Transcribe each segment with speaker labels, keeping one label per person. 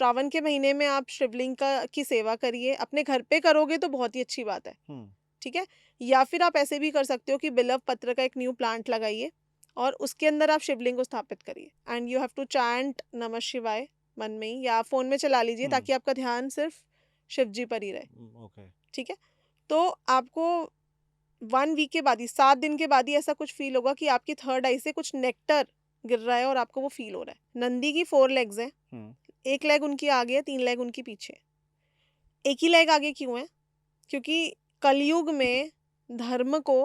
Speaker 1: श्रावण के महीने में आप शिवलिंग की सेवा करिए। अपने घर पे करोगे तो बहुत ही अच्छी बात है, ठीक है। या फिर आप ऐसे भी कर सकते हो कि बिल्व पत्र का एक न्यू प्लांट लगाइए और उसके अंदर आप शिवलिंग को स्थापित करिए। And you have to chant नमः शिवाय मन में ही, या फोन में चला लीजिए ताकि आपका ध्यान सिर्फ शिव जी पर ही रहे, ठीक है। तो आपको 1 वीक के बाद ही, 7 दिन के बाद ही ऐसा कुछ फील होगा कि आपकी थर्ड आई से कुछ नेक्टर गिर रहा है और आपको वो फील हो रहा है। नंदी की 4 लेग्स हैं, एक लेग उनकी आगे है, 3 लेग उनकी पीछे। एक ही लेग आगे क्यों है? क्योंकि कलयुग में धर्म को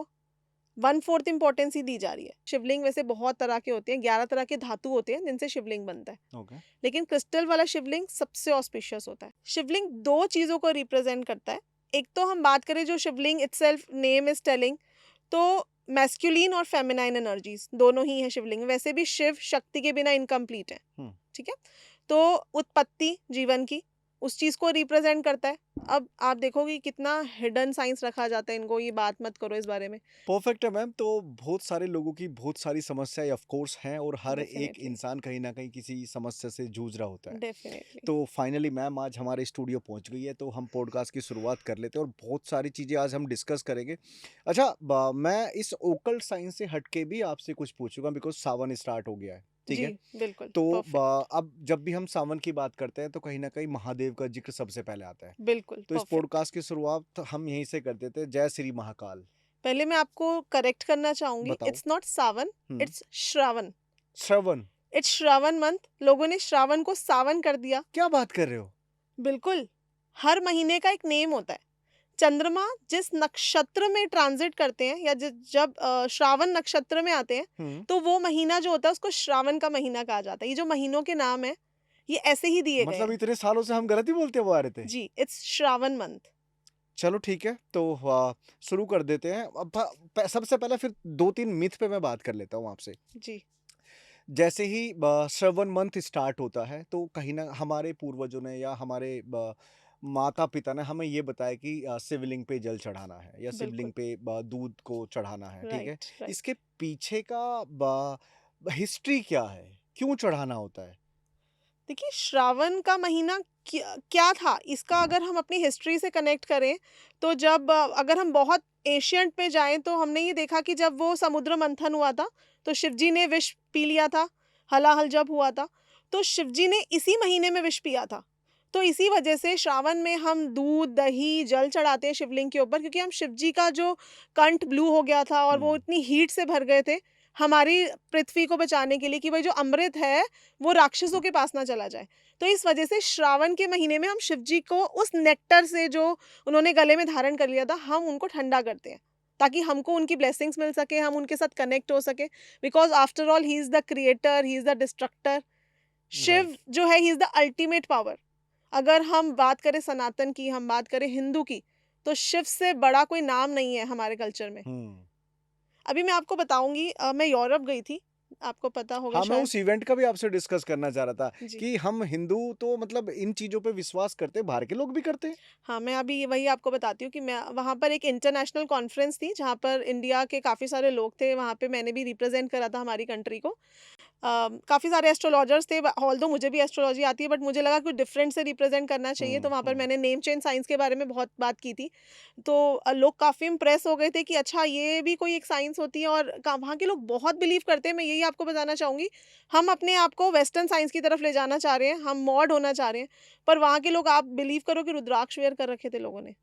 Speaker 1: 1/4 इंपॉर्टेंस ही दी जा रही है। शिवलिंग वैसे बहुत तरह के होते हैं, 11 तरह के धातु होते हैं जिनसे शिवलिंग बनता है, लेकिन क्रिस्टल वाला शिवलिंग सबसे ऑस्पिशियस होता है। शिवलिंग 2 चीजों को रिप्रेजेंट करता है। एक तो हम बात करें जो शिवलिंग इटसेल्फ नेम इज टेलिंग, तो मैस्कुलिन और फेमिनाइन एनर्जीज दोनों ही है शिवलिंग। वैसे भी शिव शक्ति के बिना इनकम्प्लीट है, ठीक है। तो उत्पत्ति जीवन की, उस चीज को रिप्रेजेंट करता है। अब आप देखोगे कितना हिडन साइंस रखा जाता है इनको, ये बात मत करो इस बारे में।
Speaker 2: परफेक्ट है मैम। तो बहुत सारे लोगों की बहुत सारी समस्याएं ऑफ कोर्स हैं और हर एक
Speaker 1: डेफिनेटली,
Speaker 2: इंसान कहीं ना कहीं किसी समस्या से जूझ रहा होता है।
Speaker 1: डेफिनेटली।
Speaker 2: तो फाइनली मैम आज हमारे स्टूडियो पहुंच गई है, तो हम पॉडकास्ट की शुरुआत कर लेते हैं और बहुत सारी चीज़ें आज हम डिस्कस करेंगे। अच्छा, मैं इस ओकल्ट साइंस से हटके भी आपसे कुछ पूछूंगा बिकॉज सावन स्टार्ट हो गया है, ठीक
Speaker 1: जी,
Speaker 2: है।
Speaker 1: बिल्कुल,
Speaker 2: तो
Speaker 1: परफेक्ट।
Speaker 2: अब जब भी हम सावन की बात करते हैं तो कहीं ना कहीं महादेव का जिक्र सबसे पहले आता है।
Speaker 1: बिल्कुल,
Speaker 2: तो इस
Speaker 1: परफेक्ट।
Speaker 2: पॉडकास्ट की शुरुआत हम यहीं से कर देते हैं। जय श्री महाकाल।
Speaker 1: पहले मैं आपको करेक्ट करना चाहूंगी,
Speaker 2: बताओ।
Speaker 1: It's not Sawan,
Speaker 2: hmm.
Speaker 1: It's Shravan.
Speaker 2: Shravan.
Speaker 1: It's Shravan month, लोगों ने श्रावण को सावन कर दिया।
Speaker 2: क्या बात कर रहे हो?
Speaker 1: बिल्कुल, हर महीने का एक नेम होता है। चंद्रमा जिस नक्षत्र में ट्रांजिट करते हैं या जब श्रावण नक्षत्र में आते हैं, तो वो महीना जो होता है उसको श्रावण का महीना कहा जाता है। ये जो महीनों के नाम है ये ऐसे ही दिए गए
Speaker 2: मतलब
Speaker 1: हैं।
Speaker 2: इतने सालों से हम गलत ही बोलते हुए आ रहे थे।
Speaker 1: जी, इट्स श्रावण मंथ।
Speaker 2: चलो ठीक है, तो शुरू कर देते हैं। अब सबसे पहले फिर 2-3 मिथ पे मैं बात कर लेता हूँ आपसे।
Speaker 1: जी,
Speaker 2: जैसे ही श्रवण मंथ स्टार्ट होता है तो कहीं ना हमारे पूर्वजों ने या हमारे माता पिता ने हमें ये बताया कि शिवलिंग पे जल चढ़ाना है या शिवलिंग
Speaker 1: बिल्कुल।
Speaker 2: पे दूध को चढ़ाना है, ठीक है।
Speaker 1: Right, right.
Speaker 2: इसके पीछे का हिस्ट्री क्या है, क्यों चढ़ाना होता है?
Speaker 1: देखिए, श्रावण का महीना क्या क्या था, इसका अगर हम अपनी हिस्ट्री से कनेक्ट करें तो जब अगर हम बहुत एशियंट में जाएं तो हमने ये देखा कि जब वो समुद्र मंथन हुआ था तो शिवजी ने विष पी लिया था। हलाहल जब हुआ था तो शिवजी ने इसी महीने में विष पिया था। तो इसी वजह से श्रावण में हम दूध दही जल चढ़ाते हैं शिवलिंग के ऊपर, क्योंकि हम शिवजी का जो कंठ ब्लू हो गया था और वो इतनी हीट से भर गए थे हमारी पृथ्वी को बचाने के लिए कि भाई जो अमृत है वो राक्षसों के पास ना चला जाए। तो इस वजह से श्रावण के महीने में हम शिव जी को उस नेक्टर से जो उन्होंने गले में धारण कर लिया था, हम उनको ठंडा करते हैं ताकि हमको उनकी ब्लेसिंग्स मिल सके, हम उनके साथ कनेक्ट हो सके। Because after all he is the creator, he is the destroyer. Shiv
Speaker 2: right.
Speaker 1: जो है he is the ultimate power. अगर हम बात करें सनातन की, हम बात करें हिंदू की, तो शिव से बड़ा कोई नाम नहीं है हमारे कल्चर में।
Speaker 2: हम्म।
Speaker 1: अभी मैं आपको बताऊंगी, मैं यूरोप गई थी, आपको पता होगा
Speaker 2: हाँ, मैं
Speaker 1: शायद।
Speaker 2: उस इवेंट का भी आपसे डिस्कस करना चाह रहा था
Speaker 1: जी,
Speaker 2: कि हम हिंदू तो मतलब इन चीजों पे विश्वास करते हैं, बाहर के लोग भी करते हैं।
Speaker 1: हाँ, मैं अभी वही आपको बताती हूँ कि मैं वहाँ पर एक इंटरनेशनल कॉन्फ्रेंस थी जहाँ पर इंडिया के काफ़ी सारे लोग थे। वहाँ पे मैंने भी रिप्रेजेंट करा था हमारी कंट्री को। काफ़ी सारे एस्ट्रोलॉजर्स थे, ऑल्दो मुझे भी एस्ट्रोलॉजी आती है, बट मुझे लगा कुछ डिफरेंट से रिप्रेजेंट करना चाहिए, तो वहाँ पर मैंने नेम चेंज साइंस के बारे में बहुत बात की थी। तो लोग काफ़ी इम्प्रेस हो गए थे कि अच्छा ये भी कोई एक साइंस होती है, और वहाँ के लोग बहुत बिलीव करते हैं। मैं यही आपको बताना चाहूँगी, हम अपने आप को वेस्टर्न साइंस की तरफ ले जाना चाह रहे हैं, हम मॉड होना चाह रहे हैं, पर वहाँ के लोग, आप बिलीव करो कि रुद्राक्ष वेयर कर रखे थे लोगों ने।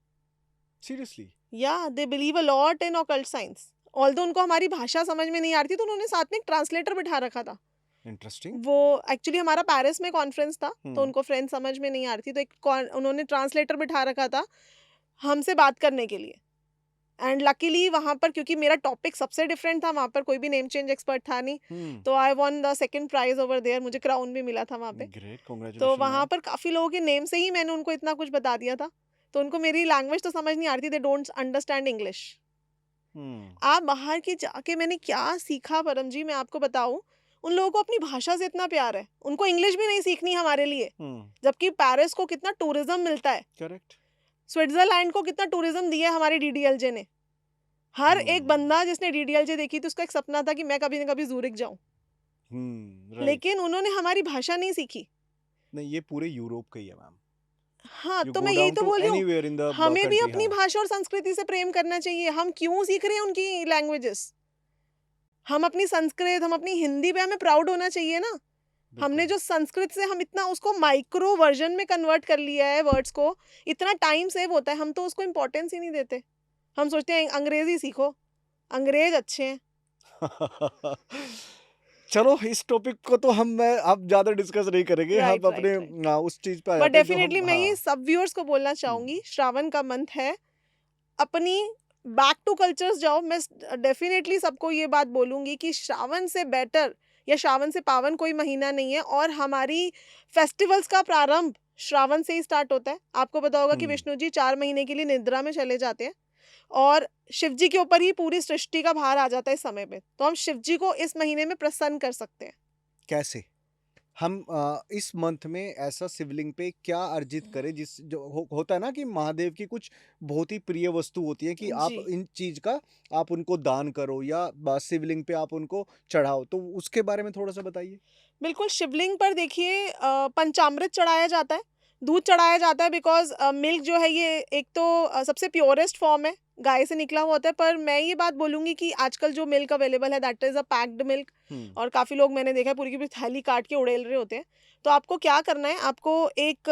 Speaker 2: सीरियसली?
Speaker 1: या they believe a lot in occult science. Although उनको हमारी भाषा समझ में नहीं आ रही थी, तो उन्होंने साथ में एक ट्रांसलेटर बिठा रखा था।
Speaker 2: इंटरेस्टिंग।
Speaker 1: वो एक्चुअली हमारा पेरिस में कॉन्फ्रेंस था, तो उनको फ्रेंच समझ में नहीं आ रही थी, तो उन्होंने ट्रांसलेटर बिठा रखा था हमसे बात करने के लिए। एंड लकीली वहाँ पर, क्योंकि मेरा टॉपिक सबसे डिफरेंट था, वहाँ पर कोई भी नेम चेंज एक्सपर्ट था नहीं, तो I won the second prize over there, मुझे क्राउन भी मिला था वहाँ पे।
Speaker 2: ग्रेट,
Speaker 1: तो
Speaker 2: कांग्रेचुलेशन
Speaker 1: वहाँ
Speaker 2: मैम।
Speaker 1: पर काफ़ी लोगों के नेम से ही मैंने उनको इतना कुछ बता दिया था। तो उनको मेरी लैंग्वेज तो समझ नहीं आ रही थी, दे डोंट अंडरस्टैंड इंग्लिश।
Speaker 2: हम्म।
Speaker 1: आप बाहर की जाके मैंने क्या सीखा परम जी, मैं आपको बताऊं, उन लोगों को अपनी भाषा से इतना प्यार है, उनको इंग्लिश भी नहीं सीखनी हमारे लिए। जबकि पेरिस को कितना टूरिज्म मिलता है,
Speaker 2: करेक्ट।
Speaker 1: स्विट्जरलैंड को कितना टूरिज्म दिया है हमारी डीडीएलजे ने। हर एक बंदा जिसने डीडीएलजे देखी थी उसका एक सपना था कि मैं कभी ना कभी जूरिक जाऊं,
Speaker 2: राइट।
Speaker 1: लेकिन उन्होंने हमारी भाषा नहीं सीखी।
Speaker 2: नहीं, ये पूरे यूरोप का ही है मैम।
Speaker 1: हाँ,
Speaker 2: यू
Speaker 1: तो
Speaker 2: गो
Speaker 1: मैं यही
Speaker 2: डाउन
Speaker 1: तो
Speaker 2: टू
Speaker 1: बोल रही हूँ,
Speaker 2: एनीवेयर इन द
Speaker 1: हमें भी
Speaker 2: कंट्री।
Speaker 1: अपनी
Speaker 2: हाँ,
Speaker 1: भाषा और संस्कृति से प्रेम करना चाहिए। हम क्यों सीख रहे हैं उनकी लैंग्वेजेस? हम अपनी संस्कृत, हम अपनी हिंदी पे हमें प्राउड होना चाहिए ना। हमने
Speaker 2: बिल्कुल।
Speaker 1: जो संस्कृत से हम इतना उसको माइक्रो वर्जन में कन्वर्ट कर लिया है वर्ड्स को, इतना टाइम सेव होता है, हम तो उसको इम्पोर्टेंस ही नहीं देते। हम सोचते हैं अंग्रेज़ी सीखो, अंग्रेज़ अच्छे हैं।
Speaker 2: चलो, इस टॉपिक को तो हम मैं अब ज़्यादा डिस्कस नहीं करेंगे, हम
Speaker 1: राइट,
Speaker 2: अपने
Speaker 1: राइट, राइट।
Speaker 2: उस चीज़ पे आ
Speaker 1: बट
Speaker 2: जाते हैं जो हम।
Speaker 1: डेफिनिटली मैं ये
Speaker 2: हाँ।
Speaker 1: सब व्यूअर्स को बोलना
Speaker 2: हुँ,
Speaker 1: चाहूँगी, श्रावण का मंथ है, अपनी बैक टू कल्चर्स जाओ। मैं डेफिनेटली सबको ये बात बोलूँगी कि श्रावण से बेटर या श्रावण से पावन कोई महीना नहीं है, और हमारी फेस्टिवल्स का प्रारंभ श्रावण से ही स्टार्ट होता है। आपको पता होगा कि
Speaker 2: हुँ।
Speaker 1: विष्णु जी 4 महीने के लिए निद्रा में चले जाते हैं, और शिव जी के ऊपर ही पूरी सृष्टि का भार आ जाता है इस समय पे। तो हम शिव जी को इस महीने में प्रसन्न कर सकते हैं।
Speaker 2: कैसे? हम इस मंथ में ऐसा शिवलिंग पे क्या अर्जित करें, जिस जो होता है ना कि महादेव की कुछ बहुत ही प्रिय वस्तु होती है कि आप
Speaker 1: जी।
Speaker 2: इन चीज का आप उनको दान करो या शिवलिंग पे आप उनको चढ़ाओ, तो उसके बारे में थोड़ा सा बताइए।
Speaker 1: बिल्कुल, शिवलिंग पर देखिए पंचामृत चढ़ाया जाता है, दूध चढ़ाया जाता है, बिकॉज़ मिल्क जो है ये एक तो सबसे प्योरेस्ट फॉर्म है, गाय से निकला हुआ होता है। पर मैं ये बात बोलूँगी कि आजकल जो मिल्क अवेलेबल है that is a packed milk,
Speaker 2: hmm.
Speaker 1: और काफ़ी लोग मैंने देखा है पूरी की पूरी थैली काट के उड़ेल रहे होते हैं। तो आपको क्या करना है, आपको एक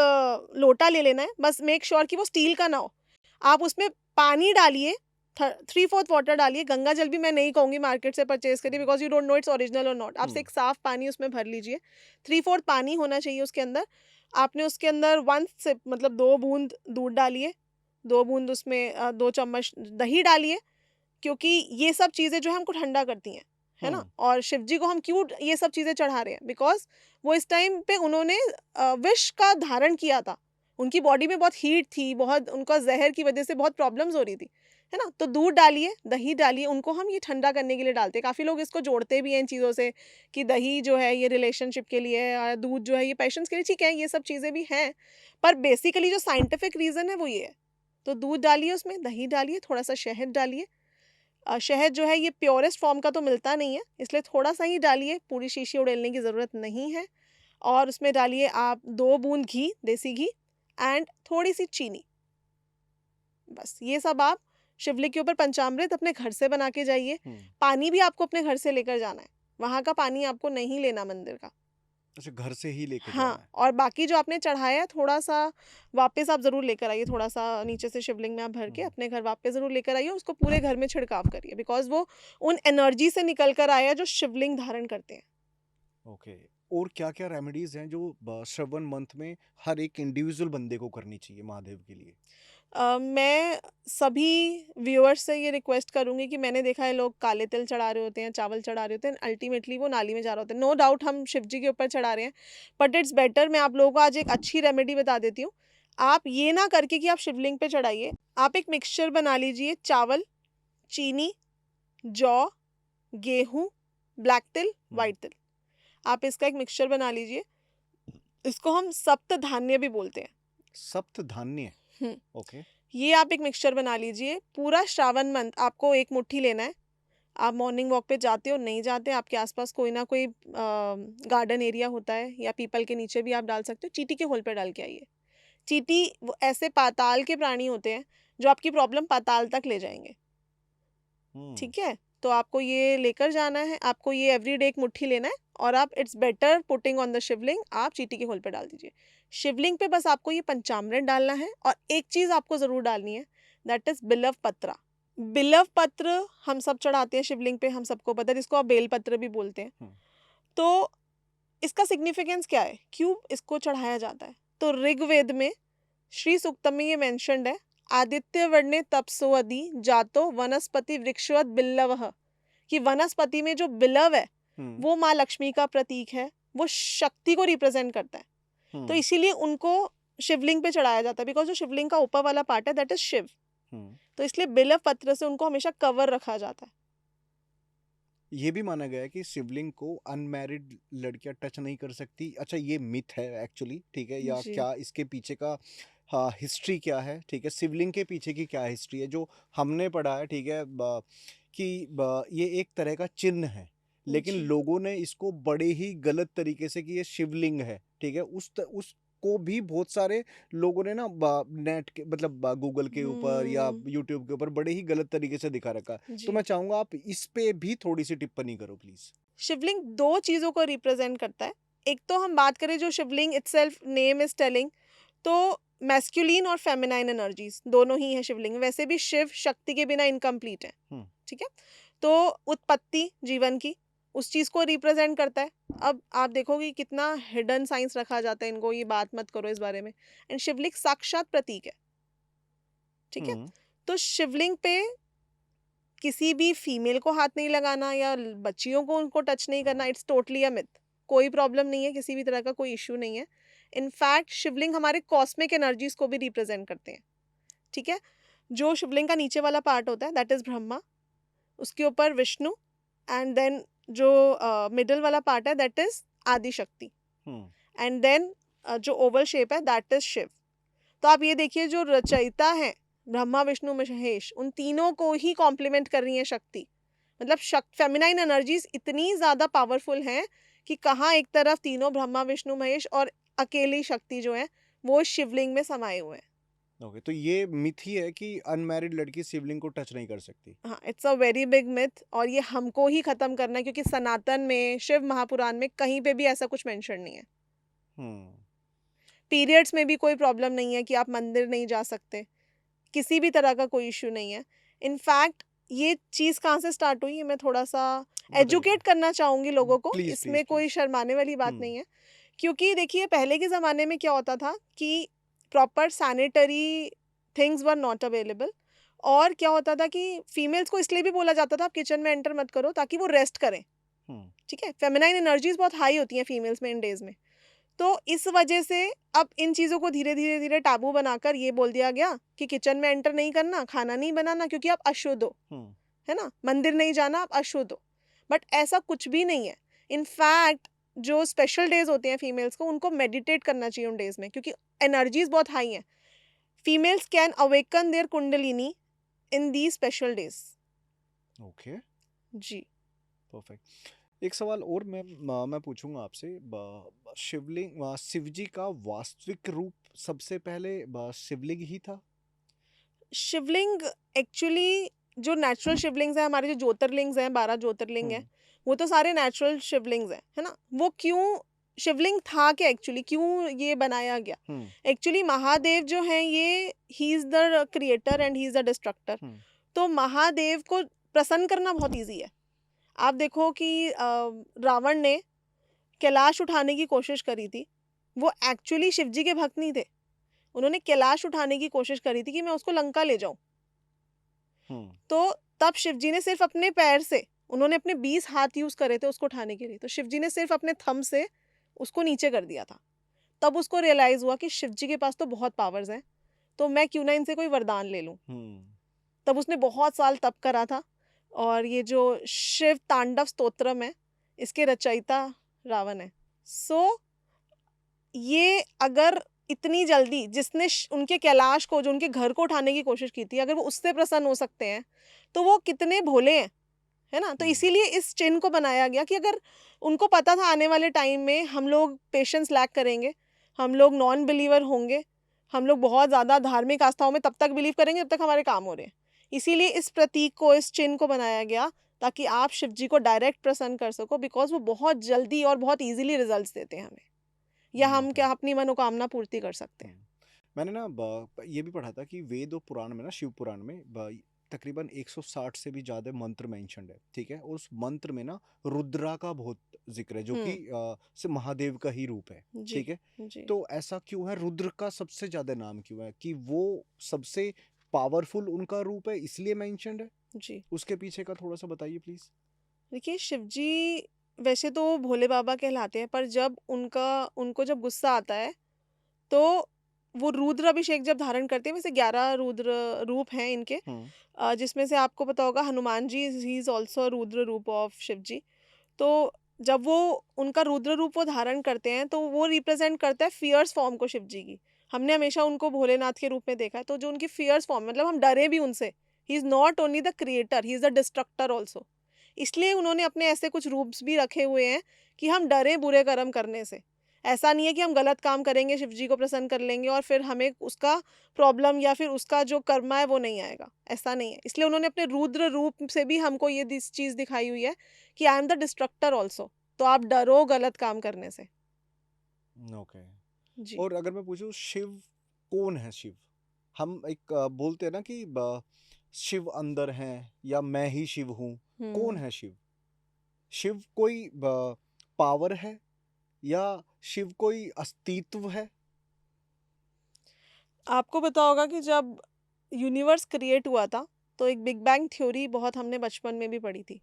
Speaker 1: लोटा ले लेना है, बस मेक श्योर कि वो स्टील का ना हो। आप उसमें पानी डालिए, 3/4 वाटर डालिए, गंगा जल भी मैं नहीं कहूँगी मार्केट से परचेज़ करिए, because you don't know its original और नॉट। आप
Speaker 2: हम्म।
Speaker 1: एक साफ पानी उसमें भर लीजिए, 3/4 पानी होना चाहिए उसके अंदर। आपने उसके अंदर 1 सिप मतलब 2 बूंद दूध डालिए, 2 बूंद उसमें 2 चम्मच दही डालिए, क्योंकि ये सब चीज़ें जो है हमको ठंडा करती हैं, है ना?
Speaker 2: हम्म।
Speaker 1: और शिव जी को हम क्यों ये सब चीज़ें चढ़ा रहे हैं? बिकॉज़ वो इस टाइम पे उन्होंने विष का धारण किया था। उनकी बॉडी में बहुत हीट थी, बहुत उनका ज़हर की वज़ह से बहुत प्रॉब्लम्स हो रही थी, है ना? तो दूध डालिए, दही डालिए, उनको हम ये ठंडा करने के लिए डालते हैं। काफ़ी लोग इसको जोड़ते भी हैं इन चीज़ों से कि दही जो है ये रिलेशनशिप के लिए है, और दूध जो है ये पेशेंस के लिए। ठीक है, ये सब चीज़ें भी हैं, पर बेसिकली जो साइंटिफिक रीज़न है वो ये है। तो दूध डालिए उसमें, दही डालिए, थोड़ा-सा शहद डालिए। शहद जो है ये प्योरेस्ट फॉर्म का तो मिलता नहीं है, इसलिए थोड़ा-सा ही डालिए, पूरी शीशी उड़ेलने की ज़रूरत नहीं है। और उसमें डालिए आप 2 बूंद घी, देसी घी, एंड थोड़ी-सी चीनी। बस ये सब आप शिवलिंग के ऊपर पंचामृत अपने घर से बना के जाइए।
Speaker 2: हम्म।
Speaker 1: पानी भी आपको अपने घर से लेकर जाना है, वहाँ का पानी आपको नहीं लेना मंदिर का।
Speaker 2: अच्छा, घर से ही लेके जाना
Speaker 1: हाँ,
Speaker 2: है।
Speaker 1: और बाकी जो आपने चढ़ाया है थोड़ा-सा वापस आप ज़रूर लेकर आइए, थोड़ा-सा नीचे से शिवलिंग में आप भर के
Speaker 2: हम्म।
Speaker 1: अपने घर वापस ज़रूर लेकर आइए, उसको पूरे घर में छिड़काव करिए, बिकॉज़ वो उन एनर्जी से निकल कर आया है जो शिवलिंग धारण करते हैं।
Speaker 2: ओके। और क्या क्या रेमेडीज हैं जो श्रवण मंथ में हर एक इंडिविजुअल बंदे को करनी चाहिए महादेव के लिए?
Speaker 1: मैं सभी व्यूअर्स से ये रिक्वेस्ट करूँगी कि मैंने देखा है लोग काले तिल चढ़ा रहे होते हैं, चावल चढ़ा रहे होते हैं, अल्टीमेटली वो नाली में जा रहे होते हैं। नो डाउट हम शिव जी के ऊपर चढ़ा रहे हैं, बट इट्स बेटर, मैं आप लोगों को आज एक अच्छी रेमेडी बता देती हूँ। आप ये ना करके कि आप शिवलिंग पे चढ़ाइए, आप एक मिक्सचर बना लीजिए, चावल, चीनी, जौ, गेहूँ, ब्लैक तिल,
Speaker 2: हम्म।
Speaker 1: व्हाइट तिल। आप इसका एक मिक्सचर बना लीजिए, इसको हम सप्त धान्य भी बोलते हैं।
Speaker 2: सप्त धान्य।
Speaker 1: हुँ।
Speaker 2: ओके।
Speaker 1: ये आप एक मिक्सचर बना लीजिए, पूरा श्रावण मंथ आपको 1 मुट्ठी लेना है। आप मॉर्निंग वॉक पे जाते हो, नहीं जाते, आपके आस-पास कोई ना कोई गार्डन एरिया होता है या पीपल के नीचे भी आप डाल सकते हो, चींटी के होल पे डाल के आइए। चींटी वो ऐसे पाताल के प्राणी होते हैं, जो आपकी प्रॉब्लम पाताल तक ले जाएँगे,
Speaker 2: हम्म।
Speaker 1: ठीक है? तो आपको ये लेकर जाना है, आपको ये एवरीडे 1 मुट्ठी लेना है, और आप it's better putting on the Shivling, आप चींटी के होल पे डाल दीजिए। शिवलिंग पे बस आपको ये पंचामृत डालना है, और एक चीज़ आपको ज़रूर डालनी है, दैट इज़ बिल्व पत्रा। बिल्व पत्र हम सब चढ़ाते हैं शिवलिंग पे, हम सबको पता है, जिसको आप बेल पत्र भी बोलते हैं।
Speaker 2: हम्म।
Speaker 1: तो इसका सिग्निफिकेंस क्या है? क्यों इसको चढ़ाया जाता है? तो ऋग्वेद में श्री सूक्तम में ये मेंशन्ड है, आदित्य वर्णे तपसो अधि जातो वनस्पति वृक्षवत बिल्लवः, कि वनस्पति में जो बिल्व है,
Speaker 2: हम्म।
Speaker 1: वो माँ लक्ष्मी का प्रतीक है, वो शक्ति को रिप्रेजेंट करता है। तो
Speaker 2: हम्म।
Speaker 1: इसीलिए उनको शिवलिंग पे चढ़ाया जाता है, बिकॉज़ जो शिवलिंग का ऊपर वाला पार्ट है दैट इज़ शिव।
Speaker 2: हम्म।
Speaker 1: तो इसलिए बिल्व पत्र से उनको हमेशा कवर रखा जाता है।
Speaker 2: ये भी माना गया है कि शिवलिंग को अनमैरिड लड़कियां टच नहीं कर सकती। अच्छा, ये मिथ है एक्चुअली, ठीक है, या
Speaker 1: जी।
Speaker 2: क्या इसके पीछे का हाँ हिस्ट्री क्या है, ठीक है, शिवलिंग के पीछे की क्या हिस्ट्री है जो हमने पढ़ा है, ठीक है, कि ये एक तरह का चिन्ह है लेकिन
Speaker 1: जी
Speaker 2: लोगों ने इसको बड़े ही गलत तरीके से कि ये शिवलिंग है, ठीक है, उसको भी बहुत सारे लोगों ने ना नेट के मतलब गूगल के ऊपर या
Speaker 1: हम्म
Speaker 2: यूट्यूब के ऊपर बड़े ही गलत तरीके से दिखा रखा है। तो
Speaker 1: जी
Speaker 2: मैं चाहूंगा आप इस पे भी थोड़ी सी टिप्पणी करो प्लीज।
Speaker 1: शिवलिंग दो चीजों को रिप्रेजेंट करता है। एक तो हम बात करें जो शिवलिंग इटसेल्फ नेम इज टेलिंग, तो मैस्कुलिन और फेमिनाइन एनर्जीज दोनों ही है शिवलिंग। वैसे भी शिव शक्ति के बिना इनकम्प्लीट है,
Speaker 2: हम्म।
Speaker 1: ठीक है। तो उत्पत्ति जीवन की, उस चीज को रिप्रेजेंट करता है। अब आप देखोगे कितना हिडन साइंस रखा जाता है इनको, ये बात मत करो इस बारे में। एंड शिवलिंग साक्षात प्रतीक है, ठीक है।
Speaker 2: हम्म।
Speaker 1: तो शिवलिंग पे किसी भी फीमेल को हाथ नहीं लगाना या बच्चियों को उनको टच नहीं करना, इट्स टोटली अ मिथ। कोई प्रॉब्लम नहीं है, किसी भी तरह का कोई इश्यू नहीं है। इनफैक्ट शिवलिंग हमारे कॉस्मिक एनर्जीज को भी रिप्रेजेंट करते हैं, ठीक है। जो शिवलिंग का नीचे वाला पार्ट होता है दैट इज ब्रह्मा, उसके ऊपर विष्णु, एंड देन जो मिडल वाला पार्ट है दैट इज आदि शक्ति,
Speaker 2: हम्म।
Speaker 1: एंड देन जो ओवल शेप है दैट इज शिव। तो आप ये देखिए जो रचयिता है ब्रह्मा विष्णु महेश, उन तीनों को ही कॉम्प्लीमेंट कर रही है शक्ति। मतलब फेमिनाइन एनर्जीज इतनी ज्यादा पावरफुल हैं कि कहाँ एक तरफ तीनों ब्रह्मा विष्णु महेश और अकेली शक्ति जो है वो शिवलिंग में समाये हुए हैं।
Speaker 2: ओके, तो ये मिथ ही है कि अनमैरिड लड़की शिवलिंग को टच नहीं कर सकती।
Speaker 1: हाँ, it's a very big myth, और ये हमको ही खत्म करना है, क्योंकि सनातन में शिव महापुराण में कहीं पे भी ऐसा कुछ मेंशन नहीं है।
Speaker 2: हम्म।
Speaker 1: पीरियड्स में भी कोई प्रॉब्लम नहीं है कि आप मंदिर नहीं जा सकते, किसी भी तरह का कोई इश्यू नहीं है। इनफैक्ट ये चीज़ कहाँ से स्टार्ट हुई, ये मैं थोड़ा सा
Speaker 2: बताइए।
Speaker 1: एजुकेट करना चाहूँगी लोगों को,
Speaker 2: प्लीज प्लीज
Speaker 1: इसमें कोई
Speaker 2: प्लीज।
Speaker 1: शर्माने वाली बात
Speaker 2: हम्म।
Speaker 1: नहीं है। क्योंकि देखिए पहले के ज़माने में क्या होता था कि proper sanitary things were not available, और क्या होता था कि फीमेल्स को इसलिए भी बोला जाता था आप किचन में एंटर मत करो ताकि वो रेस्ट करें,
Speaker 2: हम्म।
Speaker 1: ठीक है। फेमिनाइन एनर्जीज बहुत हाई होती हैं फीमेल्स में इन डेज में। तो इस वजह से अब इन चीज़ों को धीरे धीरे धीरे टाबू बनाकर ये बोल दिया गया कि किचन में एंटर नहीं करना, खाना नहीं बनाना, क्योंकि आप अशुद्ध हो,
Speaker 2: हम्म।
Speaker 1: है ना। मंदिर नहीं जाना, आप अशुद्ध हो। बट ऐसा कुछ भी नहीं है। इनफैक्ट जो स्पेशल डेज होते हैं फीमेल्स को, उनको मेडिटेट करना चाहिए उन डेज में, क्योंकि एनर्जीज बहुत हाई हैं। Females can awaken their kundalini in the special days.
Speaker 2: Okay,
Speaker 1: जी
Speaker 2: परफेक्ट। एक सवाल और मैं पूछूंगा आपसे, शिवलिंग शिव जी का वास्तविक रूप सबसे पहले शिवलिंग ही था?
Speaker 1: शिवलिंग एक्चुअली जो नेचुरल शिवलिंग्स हैं, हमारे जो ज्योतिर्लिंग्स हैं, 12 ज्योतिर्लिंग हैं,
Speaker 2: हम्म।
Speaker 1: वो तो सारे नेचुरल शिवलिंग्स हैं, है ना। वो क्यों शिवलिंग था क्या एक्चुअली, क्यों ये बनाया गया?
Speaker 2: हम्म।
Speaker 1: एक्चुअली महादेव जो हैं ये he is the creator and he is the destroyer.
Speaker 2: Hmm.
Speaker 1: तो महादेव को प्रसन्न करना बहुत ईजी है। आप देखो कि रावण ने कैलाश उठाने की कोशिश करी थी, वो एक्चुअली शिवजी के भक्त नहीं थे। उन्होंने कैलाश उठाने की कोशिश करी थी कि मैं उसको लंका ले जाऊं।
Speaker 2: हम्म।
Speaker 1: तो तब शिवजी ने सिर्फ अपने पैर से, उन्होंने अपने 20 हाथ यूज करे थे उसको उठाने के लिए, तो शिवजी ने सिर्फ अपने थंब से उसको नीचे कर दिया था। तब उसको रियलाइज हुआ कि शिवजी के पास तो बहुत पावर्स हैं, तो मैं क्यों ना इनसे कोई वरदान ले लूं।
Speaker 2: हम्म।
Speaker 1: तब उसने बहुत साल तप करा था। और ये जो शिव तांडव स्तोत्रम है, इसके रचयिता रावण है। सो ये अगर इतनी जल्दी जिसने उनके कैलाश को, जो उनके घर को उठाने की कोशिश की थी, अगर वो उससे प्रसन्न हो सकते हैं, तो वो कितने भोले हैं, है ना। तो
Speaker 2: हम्म।
Speaker 1: इसीलिए इस चिन्ह को बनाया गया कि अगर उनको पता था आने वाले टाइम में हम लोग पेशेंस लैक करेंगे, हम लोग नॉन बिलीवर होंगे, हम लोग बहुत ज़्यादा धार्मिक आस्थाओं में तब तक बिलीव करेंगे जब तक हमारे काम हो रहे हैं। इसीलिए इस प्रतीक को, इस चिन्ह को बनाया गया, ताकि आप शिव जी को डायरेक्ट प्रसन्न कर सको, बिकॉज वो बहुत जल्दी और बहुत ईजिली रिजल्ट देते हैं हमें, या हम
Speaker 2: ओके।
Speaker 1: क्या अपनी मनोकामना पूर्ति कर सकते हैं।
Speaker 2: मैंने ना ये भी पढ़ा था कि वेद और पुराण में ना, शिव पुराण में तकरीबन 160 से भी ज्यादा मंत्र मेंशन्ड है, ठीक है। और उस मंत्र में ना रुद्रा का बहुत जिक्र है, जो कि से महादेव का ही रूप है,
Speaker 1: जी
Speaker 2: ठीक है।
Speaker 1: जी
Speaker 2: तो ऐसा क्यों है, रुद्र का सबसे ज्यादा नाम क्यों है, कि वो सबसे पावरफुल उनका रूप है इसलिए मेंशन्ड है?
Speaker 1: जी।
Speaker 2: उसके पीछे का थोड़ा सा बताइए प्लीज।
Speaker 1: देखिए शिव जी वैसे तो भोले बाबा कहलाते हैं, पर जब उनको जब गुस्सा आता है, तो वो रुद्र अभिषेक जब धारण करते हैं, वैसे 11 रुद्र रूप हैं इनके।
Speaker 2: हम्म।
Speaker 1: जिसमें से आपको पता होगा Hanuman ji, he is also Rudra रूप ऑफ शिव जी। तो जब वो उनका रुद्र रूप वो धारण करते हैं, तो वो रिप्रेजेंट करता है फियर्स फॉर्म को शिव जी की। हमने हमेशा उनको भोलेनाथ के रूप में देखा है, तो जो उनकी फियर्स फॉर्म, मतलब हम डरे भी उनसे। He is not only the creator, he is the destructor also. इसलिए उन्होंने अपने ऐसे कुछ रूल्स भी रखे हुए हैं कि हम डरें बुरे कर्म करने से। ऐसा नहीं है कि हम गलत काम करेंगे, शिव जी को प्रसन्न कर लेंगे और फिर हमें उसका प्रॉब्लम या फिर उसका जो कर्मा है वो नहीं आएगा, ऐसा नहीं है। इसलिए उन्होंने अपने रुद्र रूप से भी हमको ये चीज़ दिखाई हुई है कि I am the destructor also, तो आप डरो गलत काम करने से।
Speaker 2: ओके।
Speaker 1: जी।
Speaker 2: और अगर मैं पूछूं शिव कौन है शिव? हम एक बोलते हैं ना कि शिव अंदर हैं या मैं ही शिव हूँ। कौन
Speaker 1: हम्म।
Speaker 2: है शिव? शिव कोई पावर है या शिव कोई अस्तित्व है?
Speaker 1: आपको पता होगा कि जब यूनिवर्स क्रिएट हुआ था तो एक बिग बैंग थ्योरी बहुत हमने बचपन में भी पढ़ी थी।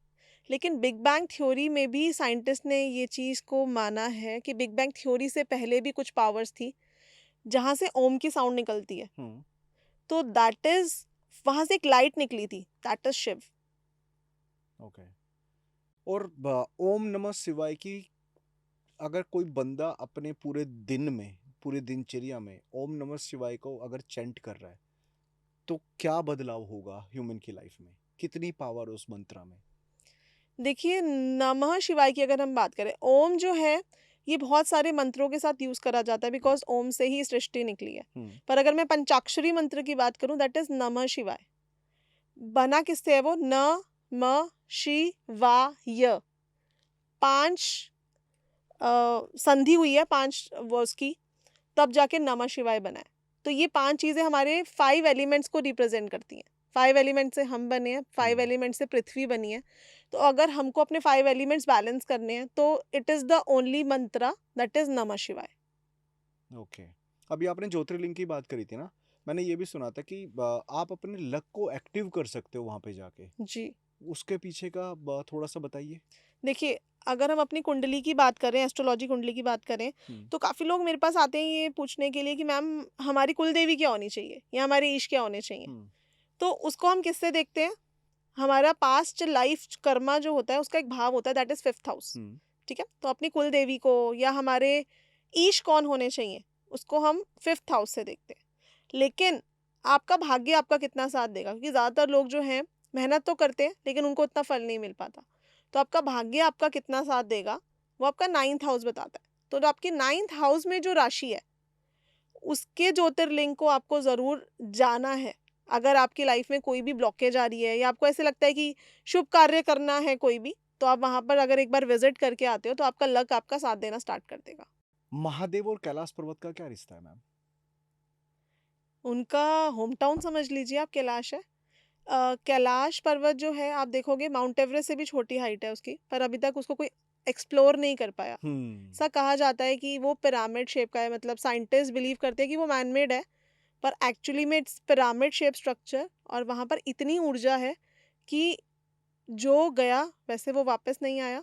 Speaker 1: लेकिन बिग बैंग थ्योरी में भी साइंटिस्ट ने ये चीज़ को माना है कि बिग बैंग थ्योरी से पहले भी कुछ पावर्स थी जहाँ से ओम की साउंड निकलती है।
Speaker 2: हम्म।
Speaker 1: तो दैट इज, वहां से एक लाइट निकली थी, दैट इज शिव।
Speaker 2: ओके। और ओम नमः शिवाय की अगर कोई बंदा अपने पूरे दिन में, पूरे दिनचर्या में ओम नमः शिवाय को अगर चैंट कर रहा है तो क्या बदलाव होगा ह्यूमन की लाइफ में? कितनी पावर उस मंत्र में?
Speaker 1: देखिए, नमः शिवाय की अगर हम बात करें, ओम जो है ये बहुत सारे मंत्रों के साथ यूज करा जाता है बिकॉज ओम से ही सृष्टि निकली है।
Speaker 2: हम्म।
Speaker 1: पर अगर मैं पंचाक्षरी मंत्र की बात करूं, दैट इज नमः शिवाय। बना किससे है वो? न, म, शि, वा, य। 5 संधि हुई है 5 वर्ड्स की, तब जाके नमः शिवाय बना है। तो ये 5 चीजें हमारे 5 एलिमेंट्स को रिप्रेजेंट करती हैं। 5 एलिमेंट से हम बने हैं, 5 एलिमेंट से पृथ्वी बनी है। तो अगर हमको अपने 5 एलिमेंट्स बैलेंस करने हैं तो इट इज द ओनली मंत्र दैट इज नमः शिवाय।
Speaker 2: ओके। अभी आपने ज्योतिर्लिंग की बात करी थी ना, मैंने ये भी सुना था कि आप अपने लक को एक्टिव कर सकते हो वहां पे जाके।
Speaker 1: जी।
Speaker 2: उसके पीछे का थोड़ा सा बताइए।
Speaker 1: देखिए, अगर हम अपनी कुंडली की बात करें, एस्ट्रोलॉजी कुंडली की बात करें,
Speaker 2: हम्म।
Speaker 1: तो काफ़ी लोग मेरे पास आते हैं ये पूछने के लिए कि मैम हमारी कुल देवी क्या होनी चाहिए या हमारे ईश क्या होने चाहिए।
Speaker 2: हम्म।
Speaker 1: तो उसको हम किससे देखते हैं? हमारा पास्ट लाइफ कर्मा जो होता है उसका एक भाव होता है, दैट इज 5th हाउस।
Speaker 2: हम्म।
Speaker 1: ठीक है, तो अपनी कुल देवी को या हमारे ईश कौन होने चाहिए उसको हम 5th हाउस से देखते हैं। लेकिन आपका भाग्य आपका कितना साथ देगा, क्योंकि ज़्यादातर लोग जो हैं मेहनत तो करते हैं लेकिन उनको उतना फल नहीं मिल पाता। तो आपका भाग्य आपका कितना साथ देगा वो आपका 9th हाउस बताता है। तो जो आपके 9th हाउस में जो राशि है उसके ज्योतिर्लिंग को आपको ज़रूर जाना है। अगर आपकी लाइफ में कोई भी ब्लॉकेज आ रही है या आपको ऐसे लगता है कि शुभ कार्य करना है कोई भी, तो आप वहाँ पर अगर एक बार विजिट करके आते हो तो आपका लक आपका साथ देना स्टार्ट कर देगा।
Speaker 2: महादेव और कैलाश पर्वत का क्या रिश्ता है मैम?
Speaker 1: उनका होम टाउन समझ लीजिए आप, कैलाश है। कैलाश पर्वत जो है आप देखोगे माउंट एवरेस्ट से भी छोटी हाइट है उसकी, पर अभी तक उसको कोई एक्सप्लोर नहीं कर पाया।
Speaker 2: हम्म।
Speaker 1: ऐसा कहा जाता है कि वो पिरामिड शेप का है, मतलब साइंटिस्ट बिलीव करते हैं कि वो मैनमेड है, पर एक्चुअली में इट्स पिरामिड शेप स्ट्रक्चर। और वहाँ पर इतनी ऊर्जा है कि जो गया वैसे वो वापस नहीं आया।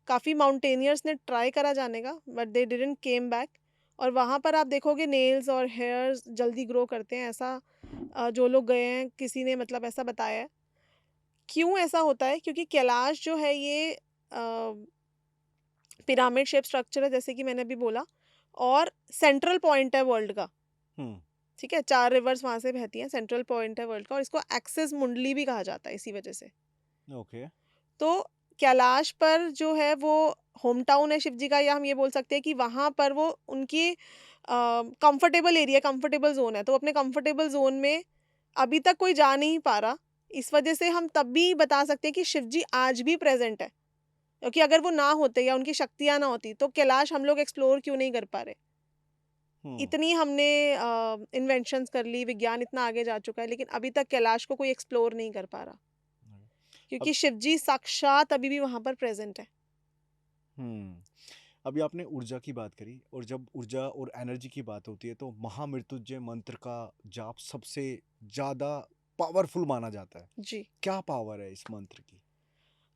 Speaker 1: काफ़ी माउंटेनियर्स ने ट्राई करा जाने का but they didn't came back. और वहाँ पर आप देखोगे नेल्स और हेयर्स जल्दी ग्रो करते हैं, ऐसा जो लोग गए हैं किसी ने मतलब ऐसा बताया है। क्यों ऐसा होता है? क्योंकि कैलाश जो है ये पिरामिड शेप स्ट्रक्चर है जैसे कि मैंने अभी बोला, और सेंट्रल पॉइंट है वर्ल्ड का।
Speaker 2: हम्म।
Speaker 1: ठीक है, 4 रिवर्स वहाँ से बहती हैं, सेंट्रल पॉइंट है वर्ल्ड का, और इसको एक्सिस मुंडली भी कहा जाता है इसी वजह से।
Speaker 2: ओके।
Speaker 1: तो कैलाश पर जो है वो होम टाउन है शिव जी का, या हम ये बोल सकते हैं कि वहाँ पर वो उनकी कंफर्टेबल एरिया, कंफर्टेबल जोन है। तो अपने कंफर्टेबल जोन में अभी तक कोई जा नहीं पा रहा। इस वजह से हम तब भी बता सकते हैं कि शिव जी आज भी प्रेजेंट है, क्योंकि अगर वो ना होते या उनकी शक्तियाँ ना होती तो कैलाश हम लोग एक्सप्लोर क्यों नहीं कर पा रहे।
Speaker 2: हम्म।
Speaker 1: इतनी हमने इन्वेंशंस कर ली, विज्ञान इतना आगे जा चुका है, लेकिन अभी तक कैलाश को कोई एक्सप्लोर नहीं कर पा रहा,
Speaker 2: अब
Speaker 1: क्योंकि शिव जी साक्षात अभी भी वहां पर प्रेजेंट है।
Speaker 2: हम्म। अभी आपने ऊर्जा की बात करी, और जब ऊर्जा और एनर्जी की बात होती है तो महामृत्युंजय मंत्र का जाप सबसे ज्यादा पावरफुल माना जाता है।
Speaker 1: जी।
Speaker 2: क्या पावर है इस मंत्र की?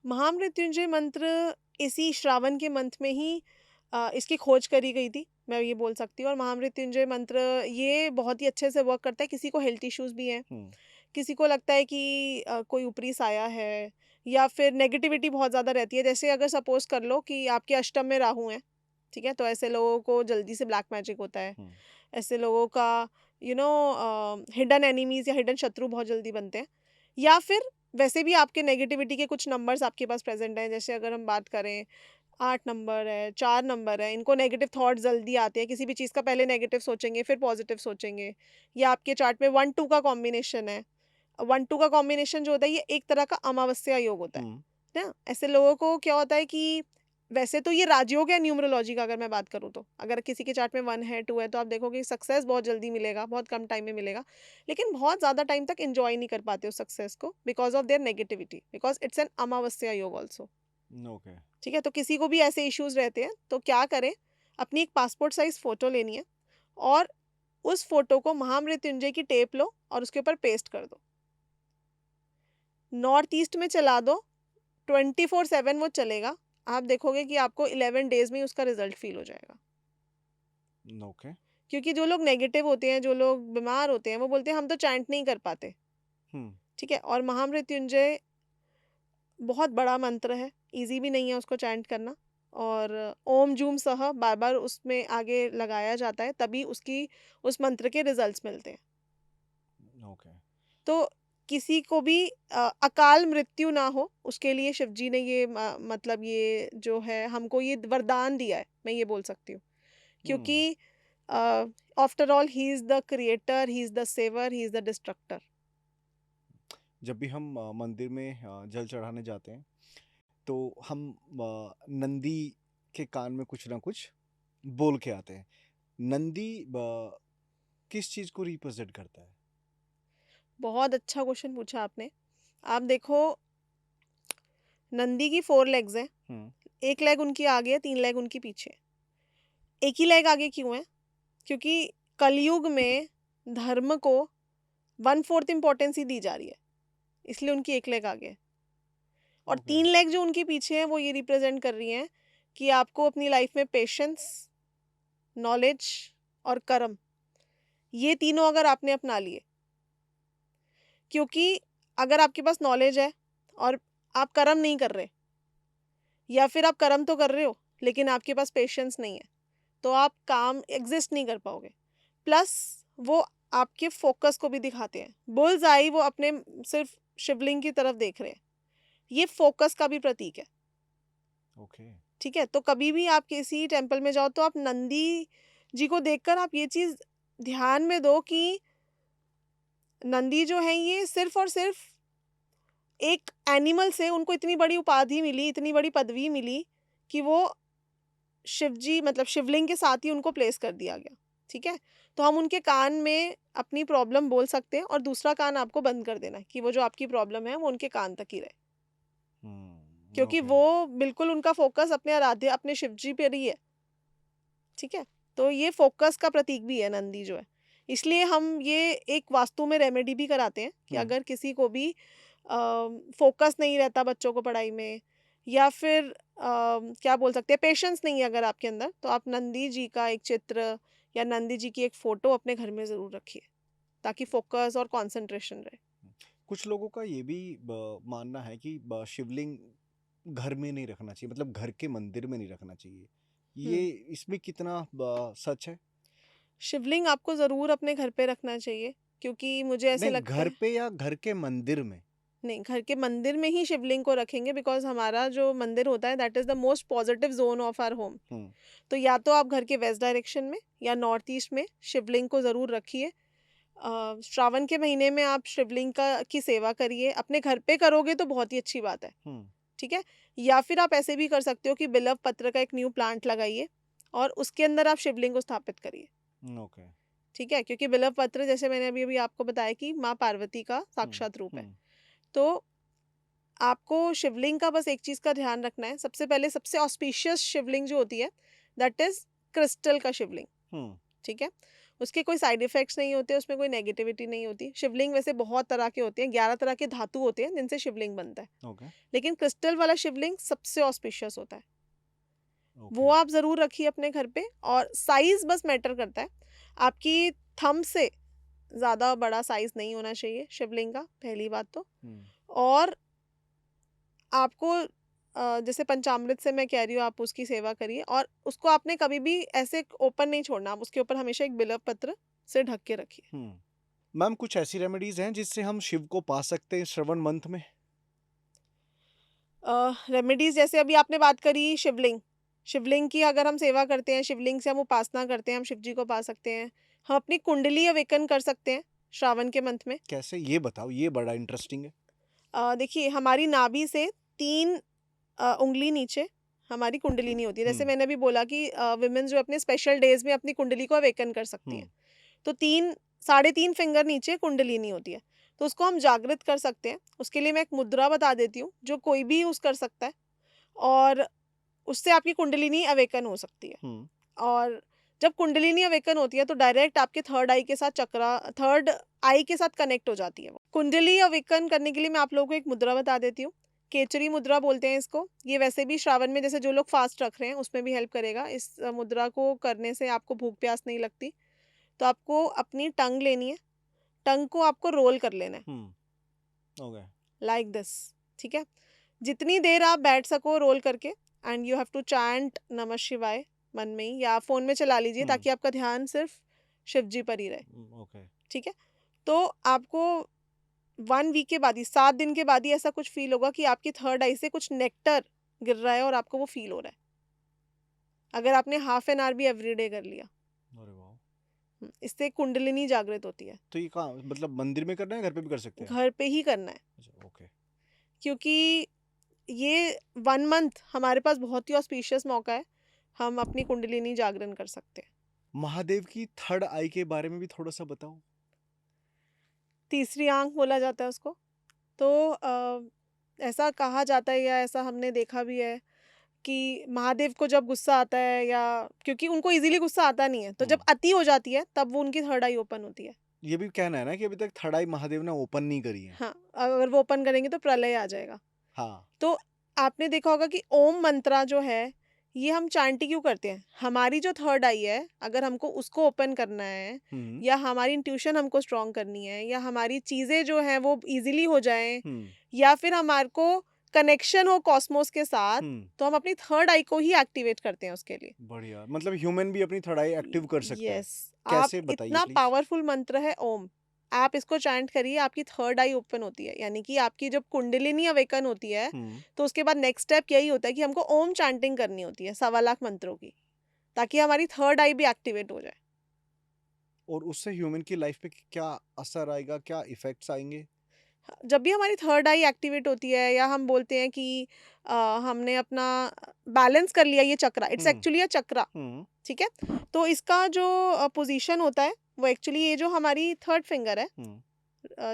Speaker 1: महामृत्युंजय मंत्र इसी श्रावण के मंथ में ही इसकी खोज करी गई थी, मैं ये बोल सकती हूँ। और महामृत्युंजय मंत्र ये बहुत ही अच्छे से वर्क करता है। किसी को हेल्थ इश्यूज भी हैं,
Speaker 2: हम्म।
Speaker 1: किसी को लगता है कि कोई ऊपरी साया है, या फिर नेगेटिविटी बहुत ज़्यादा रहती है। जैसे अगर सपोज कर लो कि आपके अष्टम में राहु है, ठीक है, तो ऐसे लोगों को जल्दी से ब्लैक मैजिक होता है।
Speaker 2: हम्म।
Speaker 1: ऐसे लोगों का हिडन एनिमीज या हिडन शत्रु बहुत जल्दी बनते हैं। या फिर वैसे भी आपके नेगेटिविटी के कुछ नंबर्स आपके पास प्रेजेंट हैं, जैसे अगर हम बात करें 8 नंबर है, 4 नंबर है, इनको नेगेटिव थॉट्स जल्दी आते हैं, किसी भी चीज़ का पहले नेगेटिव सोचेंगे फिर पॉजिटिव सोचेंगे। या आपके चार्ट में 1-2 का कॉम्बिनेशन है, 1-2 का कॉम्बिनेशन जो होता है ये एक तरह का अमावस्या योग होता
Speaker 2: हुँ,
Speaker 1: है ना? ऐसे लोगों को क्या होता है कि वैसे तो ये राजयोग है न्यूमरोलॉजी का, अगर मैं बात करूँ तो। अगर किसी के चार्ट में 1 है, 2 है, तो आप देखोगे सक्सेस बहुत जल्दी मिलेगा, बहुत कम टाइम में मिलेगा। लेकिन बहुत ज़्यादा टाइम तक एन्जॉय नहीं कर पाते उस सक्सेस को because of their negativity, because it's an अमावस्या योग ऑल्सो।
Speaker 2: ओके।
Speaker 1: ठीक है? तो किसी को भी ऐसे इश्यूज़ रहते हैं, तो क्या करें, अपनी एक पासपोर्ट साइज़ फ़ोटो लेनी है और उस फ़ोटो को महामृत्युंजय की टेप लो और उसके ऊपर पेस्ट कर दो। नॉर्थ ईस्ट में चला दो, 24/7 वो चलेगा। आप देखोगे कि आपको 11 डेज़ में ही उसका रिज़ल्ट फ़ील हो जाएगा।
Speaker 2: ओके।
Speaker 1: क्योंकि जो लोग नेगेटिव होते हैं, जो लोग बीमार होते हैं, वो बोलते हैं हम तो चैंट नहीं कर पाते,
Speaker 2: हुँ,
Speaker 1: ठीक है? और महामृत्युंजय बहुत बड़ा मंत्र है, ईज़ी भी नहीं है उसको चैंट करना। और ओम जूम सह बार-बार उसमें आगे लगाया जाता है, तभी उसकी उस मंत्र के रिज़ल्ट्स मिलते हैं।
Speaker 2: ओके।
Speaker 1: तो किसी को भी अकाल मृत्यु ना हो, उसके लिए शिव जी ने ये मतलब ये जो है हमको ये वरदान दिया है, मैं ये बोल सकती हूँ।
Speaker 2: हुँ,
Speaker 1: क्योंकि after all he is the creator, he is the saver, he is the destroyer.
Speaker 2: जब भी हम मंदिर में जल चढ़ाने जाते हैं, तो हम नंदी के कान में कुछ ना कुछ बोल के आते हैं। नंदी किस चीज़ को रिप्रेज़ेंट करता है?
Speaker 1: बहुत अच्छा क्वेश्चन पूछा आपने। आप देखो, नंदी की 4 लेग्स हैं,
Speaker 2: हुँ,
Speaker 1: 1 लेग उनकी आगे है, 3 लेग उनकी पीछे है। एक ही लेग आगे क्यों है? क्योंकि कलयुग में धर्म को 1/4 इम्पोर्टेंस ही दी जा रही है, इसलिए उनकी 1 लेग आगे है। और
Speaker 2: ओके।
Speaker 1: 3 लेग जो उनके पीछे हैं, वो ये रिप्रेज़ेंट कर रही हैं कि आपको अपनी लाइफ़ में पेशेंस, नॉलेज और कर्म, ये तीनों अगर आपने अपना लिए, क्योंकि अगर आपके पास नॉलेज है और आप कर्म नहीं कर रहे, या फिर आप कर्म तो कर रहे हो लेकिन आपके पास पेशेंस नहीं है, तो आप काम एग्जिस्ट नहीं कर पाओगे। प्लस वो आपके फोकस को भी दिखाते हैं। बुल्स आई वो अपने सिर्फ शिवलिंग की तरफ देख रहे हैं, ये फोकस का भी प्रतीक है।
Speaker 2: ओके।
Speaker 1: ठीक है? तो कभी भी आप किसी टेम्पल में जाओ तो आप नंदी जी को देखकर आप ये चीज़ ध्यान में दो कि नंदी जो है ये सिर्फ़ और सिर्फ़ एक एनिमल से उनको इतनी बड़ी उपाधि मिली, इतनी बड़ी पदवी मिली कि वो शिव जी मतलब शिवलिंग के साथ ही उनको प्लेस कर दिया गया। ठीक है? तो हम उनके कान में अपनी प्रॉब्लम बोल सकते हैं और दूसरा कान आपको बंद कर देना है कि वो जो आपकी प्रॉब्लम है वो उनके कान तक ही रहे।
Speaker 2: हुँ,
Speaker 1: क्योंकि
Speaker 2: ओके।
Speaker 1: वो बिल्कुल उनका फ़ोकस अपने आराध्य अपने शिव जी पर ही है। ठीक है? तो ये फ़ोकस का प्रतीक भी है नंदी जो है। इसलिए हम ये एक वास्तु में रेमेडी भी कराते हैं कि
Speaker 2: हुँ,
Speaker 1: अगर किसी को भी फ़ोकस नहीं रहता बच्चों को पढ़ाई में, या फिर क्या बोल सकते हैं पेशेंस नहीं है अगर आपके अंदर, तो आप नंदी जी का एक चित्र या नंदी जी की एक फ़ोटो अपने घर में ज़रूर रखिए, ताकि फ़ोकस और कंसंट्रेशन रहे।
Speaker 2: कुछ लोगों का ये भी मानना है कि शिवलिंग घर में नहीं रखना चाहिए, मतलब घर के मंदिर में नहीं रखना चाहिए।
Speaker 1: हुँ।
Speaker 2: ये इसमें कितना सच है?
Speaker 1: शिवलिंग आपको ज़रूर अपने घर पे रखना चाहिए, क्योंकि मुझे ऐसे
Speaker 2: नहीं,
Speaker 1: लगता
Speaker 2: घर
Speaker 1: है,
Speaker 2: पे या घर के मंदिर में?
Speaker 1: नहीं, घर के मंदिर में ही शिवलिंग को रखेंगे बिकॉज़ हमारा जो मंदिर होता है that is the most positive zone of our home.
Speaker 2: हुँ,
Speaker 1: तो या तो आप घर के वेस्ट डायरेक्शन में या नॉर्थ ईस्ट में शिवलिंग को ज़रूर रखिए। श्रावण के महीने में आप शिवलिंग का की सेवा करिए, अपने घर पे करोगे तो बहुत ही अच्छी बात है,
Speaker 2: हुँ,
Speaker 1: ठीक है? या फिर आप ऐसे भी कर सकते हो कि बिल्व पत्र का एक न्यू प्लांट लगाइए और उसके अंदर आप शिवलिंग को स्थापित करिए,
Speaker 2: ओके।
Speaker 1: ठीक है? क्योंकि बिल्व पत्र जैसे मैंने अभी-अभी आपको बताया कि माँ पार्वती का
Speaker 2: हुँ,
Speaker 1: साक्षात रूप है।
Speaker 2: हुँ,
Speaker 1: तो आपको शिवलिंग का बस एक चीज़ का ध्यान रखना है, सबसे पहले सबसे ऑस्पिशियस शिवलिंग जो होती है, दैट इज़ क्रिस्टल का शिवलिंग,
Speaker 2: हुँ,
Speaker 1: ठीक है? उसके कोई साइड इफ़ेक्ट्स नहीं होते, उसमें कोई नेगेटिविटी नहीं होती। शिवलिंग वैसे बहुत तरह के होते हैं, 11 तरह के धातु होते हैं जिनसे शिवलिंग बनता है।
Speaker 2: ओके,
Speaker 1: लेकिन क्रिस्टल वाला शिवलिंग सबसे ऑस्पिशियस होता है। वो
Speaker 2: ओके।
Speaker 1: आप ज़रूर रखिए अपने घर पे, और साइज़ बस मैटर करता है। आपकी थंब से ज़्यादा बड़ा साइज़ नहीं होना चाहिए शिवलिंग का, पहली बात तो।
Speaker 2: हुँ,
Speaker 1: और आपको जैसे पंचामृत से मैं कह रही हूँ आप उसकी सेवा करिए, और उसको आपने कभी भी ऐसे ओपन नहीं छोड़ना, आप उसके ऊपर हमेशा एक बिल्व पत्र से ढक के रखिए।
Speaker 2: हुँ। मैम कुछ ऐसी रेमेडीज़ हैं जिससे हम शिव को पा सकते हैं श्रवण मंथ में?
Speaker 1: रेमेडीज जैसे अभी आपने बात करी शिवलिंग, शिवलिंग की अगर हम सेवा करते हैं, शिवलिंग से हम उपासना करते हैं, हम शिव जी को पा सकते हैं। हम अपनी कुंडली अवेकन कर सकते हैं श्रावण के मंथ में।
Speaker 2: कैसे, ये बताओ, ये बड़ा इंटरेस्टिंग है।
Speaker 1: देखिए हमारी नाभि से 3 उंगली नीचे हमारी कुंडलिनी होती है। जैसे मैंने अभी बोला कि विमेन जो अपने स्पेशल डेज में अपनी कुंडली को अवेकन कर सकती हैं, तो 3 साढ़े 3 फिंगर नीचे कुंडलिनी होती है, तो उसको हम जागृत कर सकते हैं। उसके लिए मैं एक मुद्रा बता देती हूँ जो कोई भी यूज़ कर सकता है, और उससे आपकी कुंडलिनी अवेकन हो सकती है। और जब कुंडलिनी अवेकन होती है तो डायरेक्ट आपके थर्ड आई के साथ कनेक्ट हो जाती है वो। कुंडली अवेकन करने के लिए मैं आप लोगों को एक मुद्रा बता देती हूँ, केचरी मुद्रा बोलते हैं इसको। ये वैसे भी श्रावण में जैसे जो लोग फास्ट रख रहे हैं उसमें भी हेल्प करेगा। इस मुद्रा को करने से आपको भूख प्यास नहीं लगती। तो आपको अपनी टंग लेनी है, टंग को आपको रोल कर लेना है
Speaker 2: ओके,
Speaker 1: लाइक दिस, ठीक है। जितनी देर आप बैठ सको रोल करके, and you have to chant नमः शिवाय मन में ही, या फोन में चला लीजिए ताकि आपका ध्यान सिर्फ शिव जी पर ही रहे।
Speaker 2: ओके,
Speaker 1: ठीक है। तो आपको 1 वीक के बाद ही, 7 दिन के बाद ही ऐसा कुछ फील होगा कि आपकी थर्ड आई से कुछ नेक्टर गिर रहा है और आपको वो फील हो रहा है, अगर आपने हाफ एन आवर भी एवरीडे कर लिया।
Speaker 2: अरे वाह।
Speaker 1: इससे कुंडलिनी जागृत होती है।
Speaker 2: तो ये कहाँ, मतलब मंदिर में करना है, घर पे भी कर सकते हैं?
Speaker 1: घर पे ही करना है,
Speaker 2: अच्छा, ओके।
Speaker 1: क्योंकि ये 1 मंथ हमारे पास बहुत ही ऑस्पिशियस मौका है, हम अपनी कुंडलिनी जागरण कर सकते हैं।
Speaker 2: महादेव की थर्ड आई के बारे में भी थोड़ा सा बताओ।
Speaker 1: तीसरी आंख बोला जाता है उसको। तो ऐसा कहा जाता है या ऐसा हमने देखा भी है कि महादेव को जब गुस्सा आता है, या क्योंकि उनको इजीली गुस्सा आता नहीं है, तो जब अति हो जाती है तब वो उनकी थर्ड आई ओपन होती है।
Speaker 2: ये भी कहना है ना कि अभी तक थर्ड आई महादेव ने ओपन नहीं करी है।
Speaker 1: हाँ, अगर वो ओपन करेंगे तो प्रलय आ जाएगा।
Speaker 2: हाँ।
Speaker 1: तो आपने देखा होगा कि ओम मंत्रा जो है, ये हम चांटी क्यों करते हैं? हमारी जो थर्ड आई है, अगर हमको उसको ओपन करना है, या हमारी इंट्यूशन हमको स्ट्रॉन्ग करनी है, या हमारी चीज़ें जो हैं वो इजीली हो जाएं, या फिर हमारे को कनेक्शन हो कॉस्मोस के साथ, तो हम अपनी थर्ड आई को ही एक्टिवेट करते हैं उसके लिए।
Speaker 2: बढ़िया, मतलब ह्यूमन भी अपनी थर्ड आई एक्टिव कर सकता है।
Speaker 1: यस, आप
Speaker 2: कैसे, बताइए
Speaker 1: इतना
Speaker 2: प्लीज।
Speaker 1: पावरफुल मंत्र है ओम, आप इसको चैंट करिए, आपकी थर्ड आई ओपन होती है, यानी कि आपकी जब कुंडलिनी अवेकन होती है, तो उसके बाद नेक्स्ट स्टेप यही होता है कि हमको ओम चैंटिंग करनी होती है 1.25 मंत्रों की, ताकि हमारी थर्ड आई भी एक्टिवेट हो जाए।
Speaker 2: और उससे ह्यूमन की लाइफ पे क्या असर आएगा, क्या इफेक्ट्स आएंगे?
Speaker 1: जब भी हमारी थर्ड आई एक्टिवेट होती है, या हम बोलते हैं कि हमने अपना बैलेंस कर लिया, ये चक्रा, इट्स एक्चुअली अ चक्रा, ठीक है। तो इसका जो पोजीशन होता है वो एक्चुअली ये जो हमारी थर्ड फिंगर है,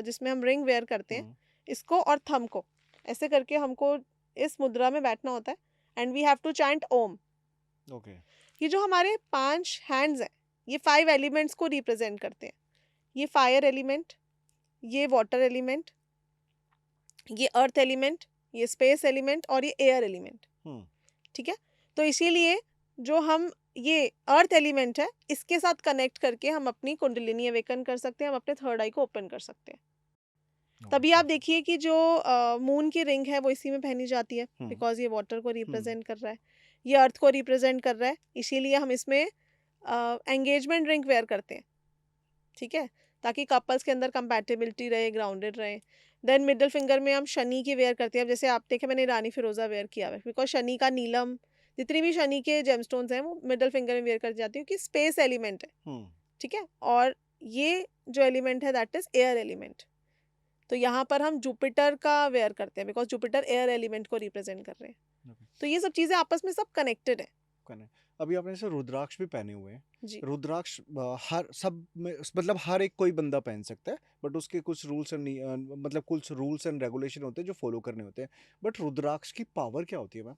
Speaker 1: जिसमें हम रिंग वेयर करते हैं, इसको और थंब को ऐसे करके हमको इस मुद्रा में बैठना होता है, and we have to chant Om.
Speaker 2: Okay.
Speaker 1: ये जो हमारे 5 हैंड्स हैं, ये 5 एलिमेंट्स को रिप्रेजेंट करते हैं। ये फायर एलिमेंट, ये वाटर एलिमेंट, ये अर्थ एलिमेंट, ये स्पेस एलिमेंट, और ये एयर एलिमेंट, ठीक है। तो इसीलिए जो हम ये अर्थ एलिमेंट है, इसके साथ कनेक्ट करके हम अपनी कुंडलिनी अवेकन कर सकते हैं, हम अपने थर्ड आई को ओपन कर सकते हैं। तभी आप देखिए कि जो मून की रिंग है वो इसी में पहनी जाती है, बिकॉज ये वाटर को रिप्रेजेंट कर रहा है, ये अर्थ को रिप्रेजेंट कर रहा है, इसीलिए हम इसमें एंगेजमेंट रिंग वेयर करते हैं, ठीक है, ताकि कपल्स के अंदर कंपैटिबिलिटी रहे, ग्राउंडेड रहे। देन मिडिल फिंगर में हम शनि की वेयर करते हैं। अब जैसे आप देखें, मैंने रानी फिरोजा वेयर किया है, बिकॉज शनि का नीलम, जितनी भी शनि के जेमस्टोन्स हैं वो मिडिल फिंगर में वेयर कर जाती है, क्योंकि स्पेस एलिमेंट है, ठीक है। और ये जो एलिमेंट है दैट इज एयर एलिमेंट, तो यहाँ पर हम जुपिटर का वेयर करते हैं, बिकॉज जुपिटर एयर एलिमेंट को रिप्रेजेंट कर रहे हैं। तो ये सब चीज़ें आपस में सब कनेक्टेड है।
Speaker 2: अभी आपने जैसे रुद्राक्ष भी पहने हुए हैं।
Speaker 1: जी,
Speaker 2: रुद्राक्ष हर सब में, मतलब हर एक कोई बंदा पहन सकता है, बट उसके कुछ रूल्स एंड मतलब कुछ रूल्स एंड रेगुलेशन होते हैं जो फॉलो करने होते हैं। बट रुद्राक्ष की पावर क्या होती है मैम?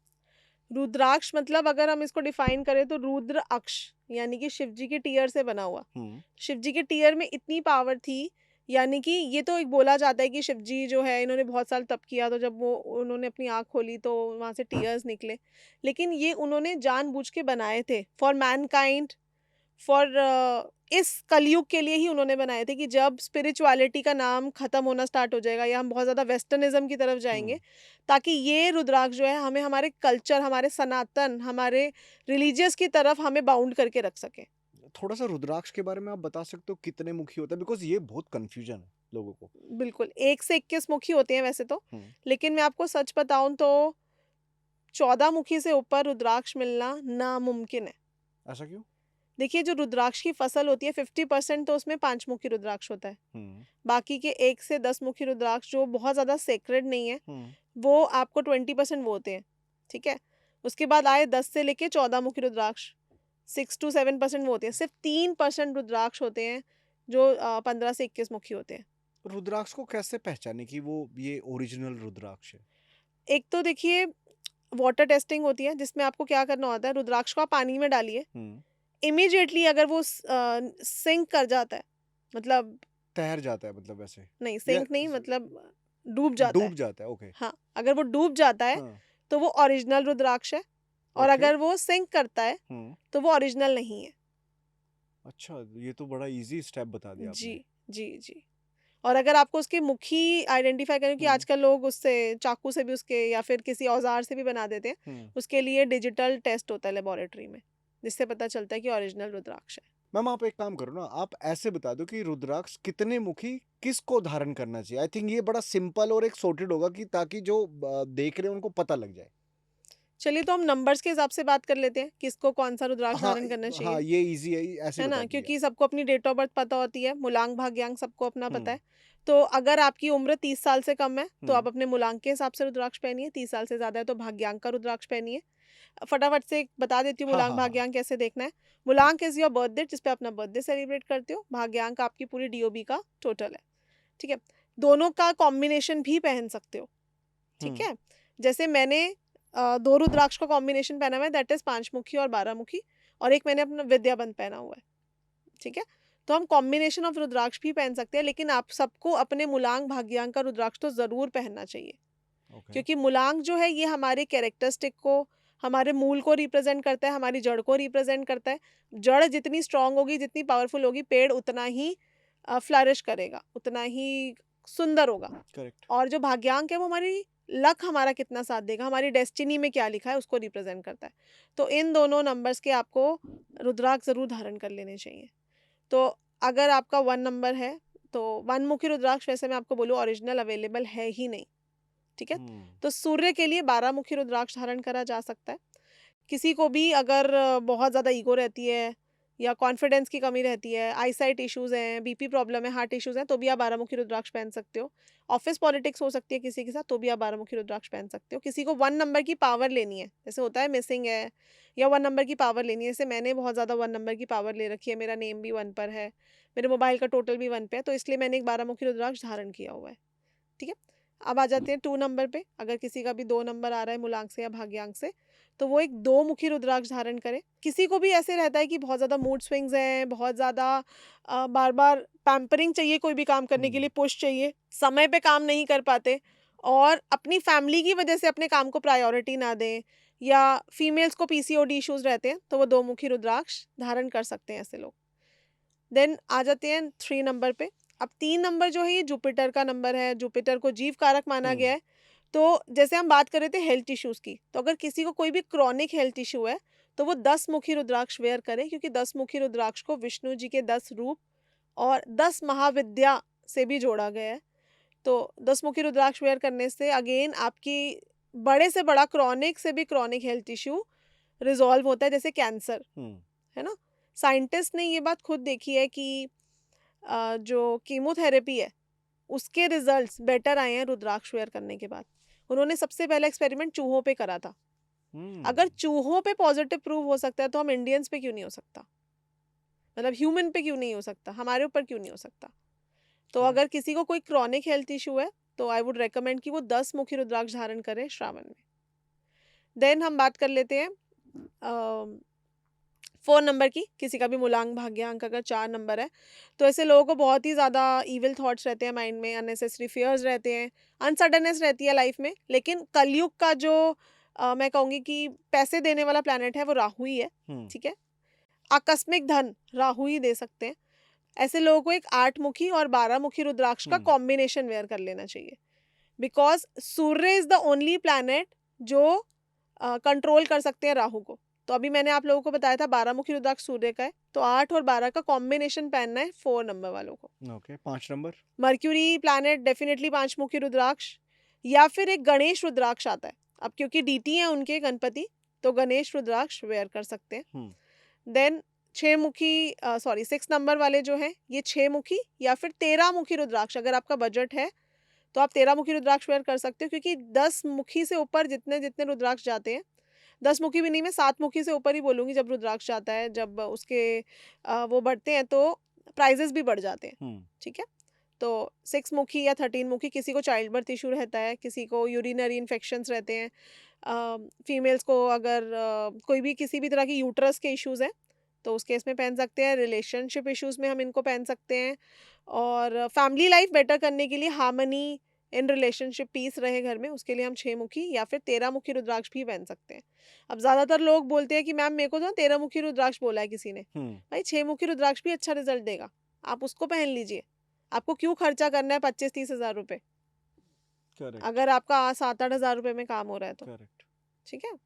Speaker 1: रुद्राक्ष मतलब अगर हम इसको डिफाइन करें तो रुद्र अक्ष, यानी कि शिव जी के टीयर से बना हुआ। शिव जी के टीयर में इतनी पावर थी, यानी कि ये तो एक बोला जाता है कि शिव जी जो है, इन्होंने बहुत साल तप किया, तो जब वो उन्होंने अपनी आँख खोली तो वहाँ से टीयर्स निकले, लेकिन ये उन्होंने जानबूझ के बनाए थे फॉर मैनकाइंड, फॉर इस कलयुग के लिए ही उन्होंने बनाए थे, कि जब स्पिरिचुअलिटी का नाम खत्म होना स्टार्ट हो जाएगा, या हम बहुत ज़्यादा वेस्टर्निज्म की तरफ जाएंगे, ताकि ये रुद्राक्ष जो है हमें हमारे कल्चर, हमारे सनातन, हमारे रिलीजियस की तरफ हमें बाउंड करके रख सके।
Speaker 2: थोड़ा सा रुद्राक्ष के बारे में आप बता सकते हो कितने मुखी होता है, बिकॉज ये बहुत कंफ्यूजन है लोगों को।
Speaker 1: बिल्कुल 1 से 21 मुखी होते हैं वैसे तो, लेकिन मैं आपको सच बताऊं तो 14 मुखी से ऊपर रुद्राक्ष मिलना नामुमकिन है।
Speaker 2: ऐसा क्यों?
Speaker 1: देखिए, जो रुद्राक्ष की फसल होती है 50% तो उसमें 5 मुखी रुद्राक्ष होता है। बाकी के 1 से 10 मुखी रुद्राक्ष जो बहुत ज़्यादा सेक्रेड नहीं है, वो आपको 20% वो होते हैं, ठीक है? उसके बाद आए 10 से लेके 14 मुखी रुद्राक्ष, 6 to 7% वो होते हैं। सिर्फ 3% रुद्राक्ष होते हैं जो 15 से 21 मुखी होते हैं।
Speaker 2: रुद्राक्ष को कैसे पहचाने कि वो ये ओरिजिनल रुद्राक्ष है?
Speaker 1: एक तो देखिए, वाटर टेस्टिंग होती है जिसमें आपको क्या करना होता है, रुद्राक्ष को आप पानी में डालिए, इमीडिएटली अगर वो सिंक कर जाता है, मतलब
Speaker 2: तैर जाता है मतलब ऐसे?
Speaker 1: नहीं,
Speaker 2: या
Speaker 1: सिंक नहीं, मतलब डूब जाता है।
Speaker 2: डूब जाता है, ओके।
Speaker 1: हाँ, अगर वो डूब जाता है
Speaker 2: हाँ,
Speaker 1: तो वो ओरिजिनल रुद्राक्ष है, और
Speaker 2: ओके।
Speaker 1: अगर वो सिंक करता है तो वो ओरिजिनल नहीं है।
Speaker 2: अच्छा, ये तो बड़ा इजी स्टेप बता दिया
Speaker 1: जी,
Speaker 2: आपने।
Speaker 1: जी। और अगर आपको उसके मुखी आइडेंटिफाई करने की, आजकल लोग उससे चाकू से भी उसके या फिर किसी औजार से भी बना देते हैं, उसके लिए डिजिटल टेस्ट होता है लेबोरेटरी में, जिससे पता चलता है कि ओरिजिनल रुद्राक्ष है।
Speaker 2: मैम आप एक काम करो ना, आप ऐसे बता दो कि रुद्राक्ष कितने मुखी किसको धारण करना चाहिए। आई थिंक ये बड़ा सिंपल और एक सॉर्टेड होगा कि ताकि जो देख रहे हैं उनको पता लग जाए।
Speaker 1: चलिए, तो हम नंबर्स के हिसाब से बात कर लेते हैं, किसको कौन सा रुद्राक्ष
Speaker 2: हाँ
Speaker 1: धारण करना चाहिए,
Speaker 2: हाँ, ये इजी है, ऐसे
Speaker 1: है
Speaker 2: बता
Speaker 1: ना?
Speaker 2: दीजिए आप।
Speaker 1: क्योंकि सबको अपनी डेट ऑफ बर्थ पता होती है, मूलांक भाग्यांक सबको अपना पता है। तो अगर आपकी उम्र 30 साल से कम है तो आप अपने मूलांक के हिसाब से रुद्राक्ष पहनिए, 30 साल से ज़्यादा है तो भाग्यांक का रुद्राक्ष पहनिए। फटाफट से बता देती हूँ
Speaker 2: हाँ
Speaker 1: मूलांक
Speaker 2: हाँ हाँ।
Speaker 1: भाग्यांक कैसे देखना है। मूलांक इज योर बर्थ डेट, जिस पे अपना बर्थडे सेलिब्रेट करते हो। भाग्यांक आपकी पूरी डीओबी का टोटल है, ठीक है? दोनों का कॉम्बिनेशन भी पहन सकते हो, ठीक है? जैसे मैंने 2 रुद्राक्ष का कॉम्बिनेशन पहना हुआ है, दैट इज 5 मुखी और 12 मुखी, और एक मैंने अपना विद्याबंध पहना हुआ है, ठीक है? तो हम कॉम्बिनेशन ऑफ रुद्राक्ष भी पहन सकते हैं, लेकिन आप सबको अपने मूलांक भाग्यांक का रुद्राक्ष तो ज़रूर पहनना चाहिए। क्योंकि मूलांक जो है ये हमारे कैरेक्टरिस्टिक को, हमारे मूल को रिप्रेजेंट करता है, हमारी जड़ को रिप्रेजेंट करता है। जड़ जितनी स्ट्रांग होगी, जितनी पावरफुल होगी, पेड़ उतना ही फ्लरिश करेगा, उतना ही सुंदर होगा।
Speaker 2: करेक्ट।
Speaker 1: और जो भाग्यांक है वो हमारी लक, हमारा कितना साथ देगा, हमारी डेस्टिनी में क्या लिखा है उसको रिप्रेजेंट करता है। तो इन दोनों नंबर्स के आपको रुद्राक्ष जरूर धारण कर लेने चाहिए। तो अगर आपका 1 नंबर है तो 1 मुखी रुद्राक्ष, वैसे मैं आपको बोलूँ, ओरिजिनल अवेलेबल है ही नहीं, ठीक है? तो सूर्य के लिए 12 मुखी रुद्राक्ष धारण करा जा सकता है। किसी को भी अगर बहुत ज़्यादा ईगो रहती है या कॉन्फिडेंस की कमी रहती है, आईसाइट इश्यूज हैं, बीपी प्रॉब्लम है, हार्ट इश्यूज हैं, तो भी आप 12 मुखी रुद्राक्ष पहन सकते हो। ऑफिस पॉलिटिक्स हो सकती है किसी के साथ, तो भी आप 12 मुखी रुद्राक्ष पहन सकते हो। किसी को 1 नंबर की पावर लेनी है, जैसे होता है मिसिंग है, या 1 नंबर की पावर लेनी है, जैसे मैंने बहुत ज़्यादा 1 नंबर की पावर ले रखी है, मेरा नेम भी 1 पर है, मेरे मोबाइल का टोटल भी 1 पे है, तो इसलिए मैंने एक 12 मुखी रुद्राक्ष धारण किया हुआ है, ठीक है? अब आ जाते हैं 2 नंबर पे। अगर किसी का भी 2 नंबर आ रहा है मूलांक से या भाग्यांक से, तो वो एक 2 मुखी रुद्राक्ष धारण करे। किसी को भी ऐसे रहता है कि बहुत ज़्यादा मूड स्विंग्स हैं, बहुत ज़्यादा बार-बार पैम्परिंग चाहिए, कोई भी काम करने के लिए पुश चाहिए, समय पे काम नहीं कर पाते, और अपनी फैमिली की वजह से अपने काम को प्रायोरिटी ना दें, या फीमेल्स को पीसीओडी इश्यूज रहते हैं, तो वो 2 मुखी रुद्राक्ष धारण कर सकते हैं ऐसे लोग। देन आ जाते हैं 3 नंबर पे। अब 3 नंबर जो है ये जुपिटर का नंबर है, जुपिटर को जीव कारक माना गया है। तो जैसे हम बात कर रहे थे हेल्थ इश्यूज़ की, तो अगर किसी को कोई भी क्रॉनिक हेल्थ इश्यू है, तो वो 10 मुखी रुद्राक्ष वेयर करे, क्योंकि 10 मुखी रुद्राक्ष को विष्णु जी के 10 रूप और 10 महाविद्या से भी जोड़ा गया है। तो 10 मुखी रुद्राक्ष वेयर करने से अगेन आपकी बड़े से बड़ा, क्रॉनिक से भी क्रॉनिक हेल्थ इश्यू रिजॉल्व होता है, जैसे कैंसर, है ना? साइंटिस्ट ने ये बात खुद देखी है कि जो कीमोथेरेपी है उसके रिजल्ट्स बेटर आए हैं रुद्राक्ष वेयर करने के बाद। उन्होंने सबसे पहला एक्सपेरिमेंट चूहों पे करा था। अगर चूहों पे पॉजिटिव प्रूव हो सकता है, तो हम इंडियंस पे क्यों नहीं हो सकता? मतलब ह्यूमन पे क्यों नहीं हो सकता? हमारे ऊपर क्यों नहीं हो सकता? तो अगर किसी को कोई क्रॉनिक हेल्थ इशू है, तो आई वुड रेकमेंड कि वो 10 मुखी रुद्राक्ष धारण करे श्रावण में। देन हम बात कर लेते हैं 4 नंबर की। किसी का भी मूलांक भाग्यांक अगर 4 नंबर है, तो ऐसे लोगों को बहुत ही ज़्यादा इविल थॉट्स रहते हैं माइंड में, अननेसेसरी फियर्स रहते हैं, अनसर्टननेस रहती है लाइफ में। लेकिन कलयुग का जो मैं कहूँगी कि पैसे देने वाला प्लैनेट है, वो राहु ही है, ठीक है? आकस्मिक धन राहु ही दे सकते हैं। ऐसे लोगों को एक 8 मुखी और 12 मुखी रुद्राक्ष का कॉम्बिनेशन वेयर कर लेना चाहिए, because Surya is the only planet जो कंट्रोल कर सकते हैं राहु को। तो अभी मैंने आप लोगों को बताया था 12 मुखी रुद्राक्ष सूर्य का है, तो 8 और 12 का कॉम्बिनेशन पहनना है 4 नंबर वालों को।
Speaker 2: Okay, 5 number
Speaker 1: mercury planet definitely 5 मुखी रुद्राक्ष, या फिर एक गणेश रुद्राक्ष आता है। अब क्योंकि डीटी है उनके गणपति, तो गणेश रुद्राक्ष वेयर कर सकते हैं। देन 6 मुखी, सॉरी 6 नंबर वाले जो हैं ये 6 मुखी या फिर 13 मुखी रुद्राक्ष, अगर आपका बजट है तो आप 13 मुखी रुद्राक्ष वेयर कर सकते हो, क्योंकि 10 मुखी से ऊपर जितने जितने रुद्राक्ष जाते हैं, 10 मुखी भी नहीं, मैं 7 मुखी से ऊपर ही बोलूँगी, जब रुद्राक्ष जाता है, जब उसके वो बढ़ते हैं तो प्राइजेस भी बढ़ जाते हैं, ठीक है। तो 6 मुखी या 13 मुखी, किसी को चाइल्ड बर्थ इशू रहता है, किसी को यूरिनरी इन्फेक्शंस रहते हैं, फीमेल्स को अगर कोई भी किसी भी तरह की यूट्रस के इश्यूज़ हैं तो उस केस में पहन सकते हैं, रिलेशनशिप इश्यूज़ में हम इनको पहन सकते हैं, और फैमिली लाइफ बेटर करने के लिए, हार्मनी इन रिलेशनशिप, पीस रहे घर में, उसके लिए हम 6 मुखी या फिर 13 मुखी रुद्राक्ष भी पहन सकते हैं। अब ज़्यादातर लोग बोलते हैं कि मैम मेरे को तो 13 मुखी रुद्राक्ष बोला है किसी ने, भाई 6 मुखी रुद्राक्ष भी अच्छा रिजल्ट देगा, आप उसको पहन लीजिए। आपको क्यों खर्चा करना है 25-30 हज़ार रुपये, अगर आपका 7-8 हज़ार रुपये में काम हो रहा है तो, ठीक है।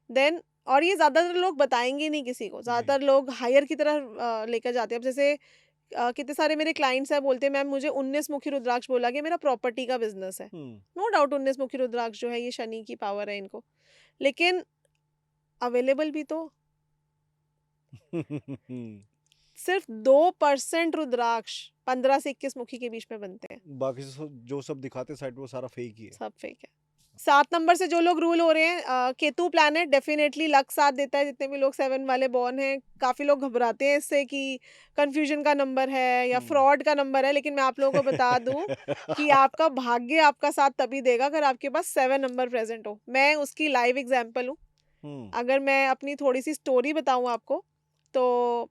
Speaker 1: देन, और ये ज़्यादातर लोग बताएंगे नहीं किसी को, ज़्यादातर लोग हायर की तरह लेकर जाते हैं। अब जैसे कितने सारे मेरे क्लाइंट्स हैं, बोलते हैं मैम मुझे 19 मुखी रुद्राक्ष बोला कि मेरा प्रॉपर्टी का बिजनेस है। नो डाउट 19 मुखी रुद्राक्ष जो है ये शनि की पावर है इनको, लेकिन अवेलेबल भी तो सिर्फ 2% रुद्राक्ष 15 से 21 मुखी के बीच में बनते हैं,
Speaker 2: बाकी जो सब दिखाते साइड वो सारा फेक ही है,
Speaker 1: सब फेक है। 7 नंबर से जो लोग रूल हो रहे हैं, केतु प्लैनेट डेफिनेटली लक साथ देता है। जितने भी लोग 7 वाले बॉर्न हैं, काफ़ी लोग घबराते हैं इससे कि कंफ्यूजन का नंबर है या फ्रॉड का नंबर है, लेकिन मैं आप लोगों को बता दूं कि आपका भाग्य आपका साथ तभी देगा अगर आपके पास 7 नंबर प्रेजेंट हो। मैं उसकी लाइव एग्जाम्पल हूँ। अगर मैं अपनी थोड़ी सी स्टोरी बताऊँ आपको, तो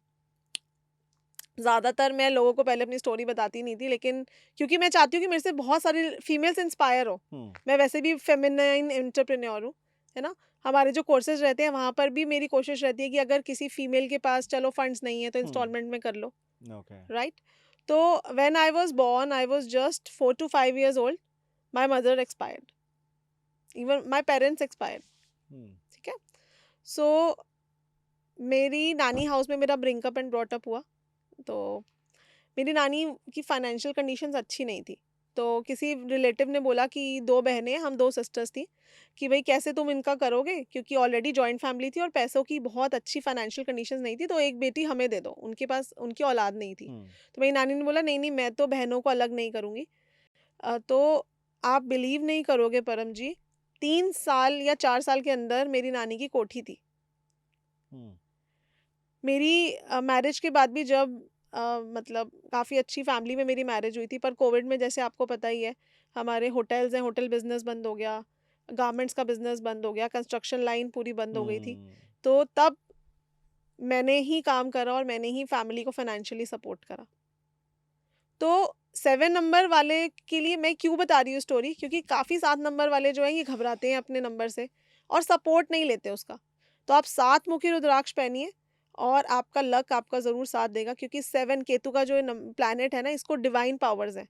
Speaker 1: ज़्यादातर मैं लोगों को पहले अपनी स्टोरी बताती नहीं थी, लेकिन क्योंकि मैं चाहती हूँ कि मेरे से बहुत सारी फीमेल्स इंस्पायर हो। मैं वैसे भी फेमिनाइन एंटरप्रेन्योर हूँ, है ना। हमारे जो कोर्सेज रहते हैं वहाँ पर भी मेरी कोशिश रहती है कि अगर किसी फीमेल के पास चलो फंड्स नहीं है तो इंस्टॉलमेंट में कर लो, राइट। तो when I was born, I was just 4 to 5 years old, my mother expired, even my parents expired, ठीक है। सो मेरी नानी हाउस में मेरा ब्रिंकअप एंड ब्रॉटअप हुआ। तो मेरी नानी की फाइनेंशियल कंडीशंस अच्छी नहीं थी, तो किसी रिलेटिव ने बोला कि 2 बहनें, हम 2 सिस्टर्स थी, कि भाई कैसे तुम इनका करोगे, क्योंकि ऑलरेडी जॉइंट फैमिली थी और पैसों की बहुत अच्छी फाइनेंशियल कंडीशंस नहीं थी, तो एक बेटी हमें दे दो, उनके पास उनकी औलाद नहीं थी। तो मेरी नानी ने बोला नहीं नहीं, मैं तो बहनों को अलग नहीं करूँगी। तो आप बिलीव नहीं करोगे परम जी, 3 साल या 4 साल के अंदर मेरी नानी की कोठी थी। मेरी मैरिज के बाद भी जब मतलब काफ़ी अच्छी फैमिली में मेरी मैरिज हुई थी, पर कोविड में जैसे आपको पता ही है, हमारे होटल्स हैं, होटल बिजनेस बंद हो गया, गारमेंट्स का बिजनेस बंद हो गया, कंस्ट्रक्शन लाइन पूरी बंद हो गई थी। तो तब मैंने ही काम करा और मैंने ही फैमिली को फाइनेंशियली सपोर्ट करा। तो 7 नंबर वाले के लिए मैं क्यों बता रही हूँ स्टोरी, क्योंकि काफ़ी 7 नंबर वाले जो हैं ये घबराते हैं अपने नंबर से और सपोर्ट नहीं लेते उसका। तो आप 7 मुखी रुद्राक्ष पहनिए और आपका लक आपका ज़रूर साथ देगा, क्योंकि 7 केतु का जो प्लैनेट है ना, इसको डिवाइन पावर्स है।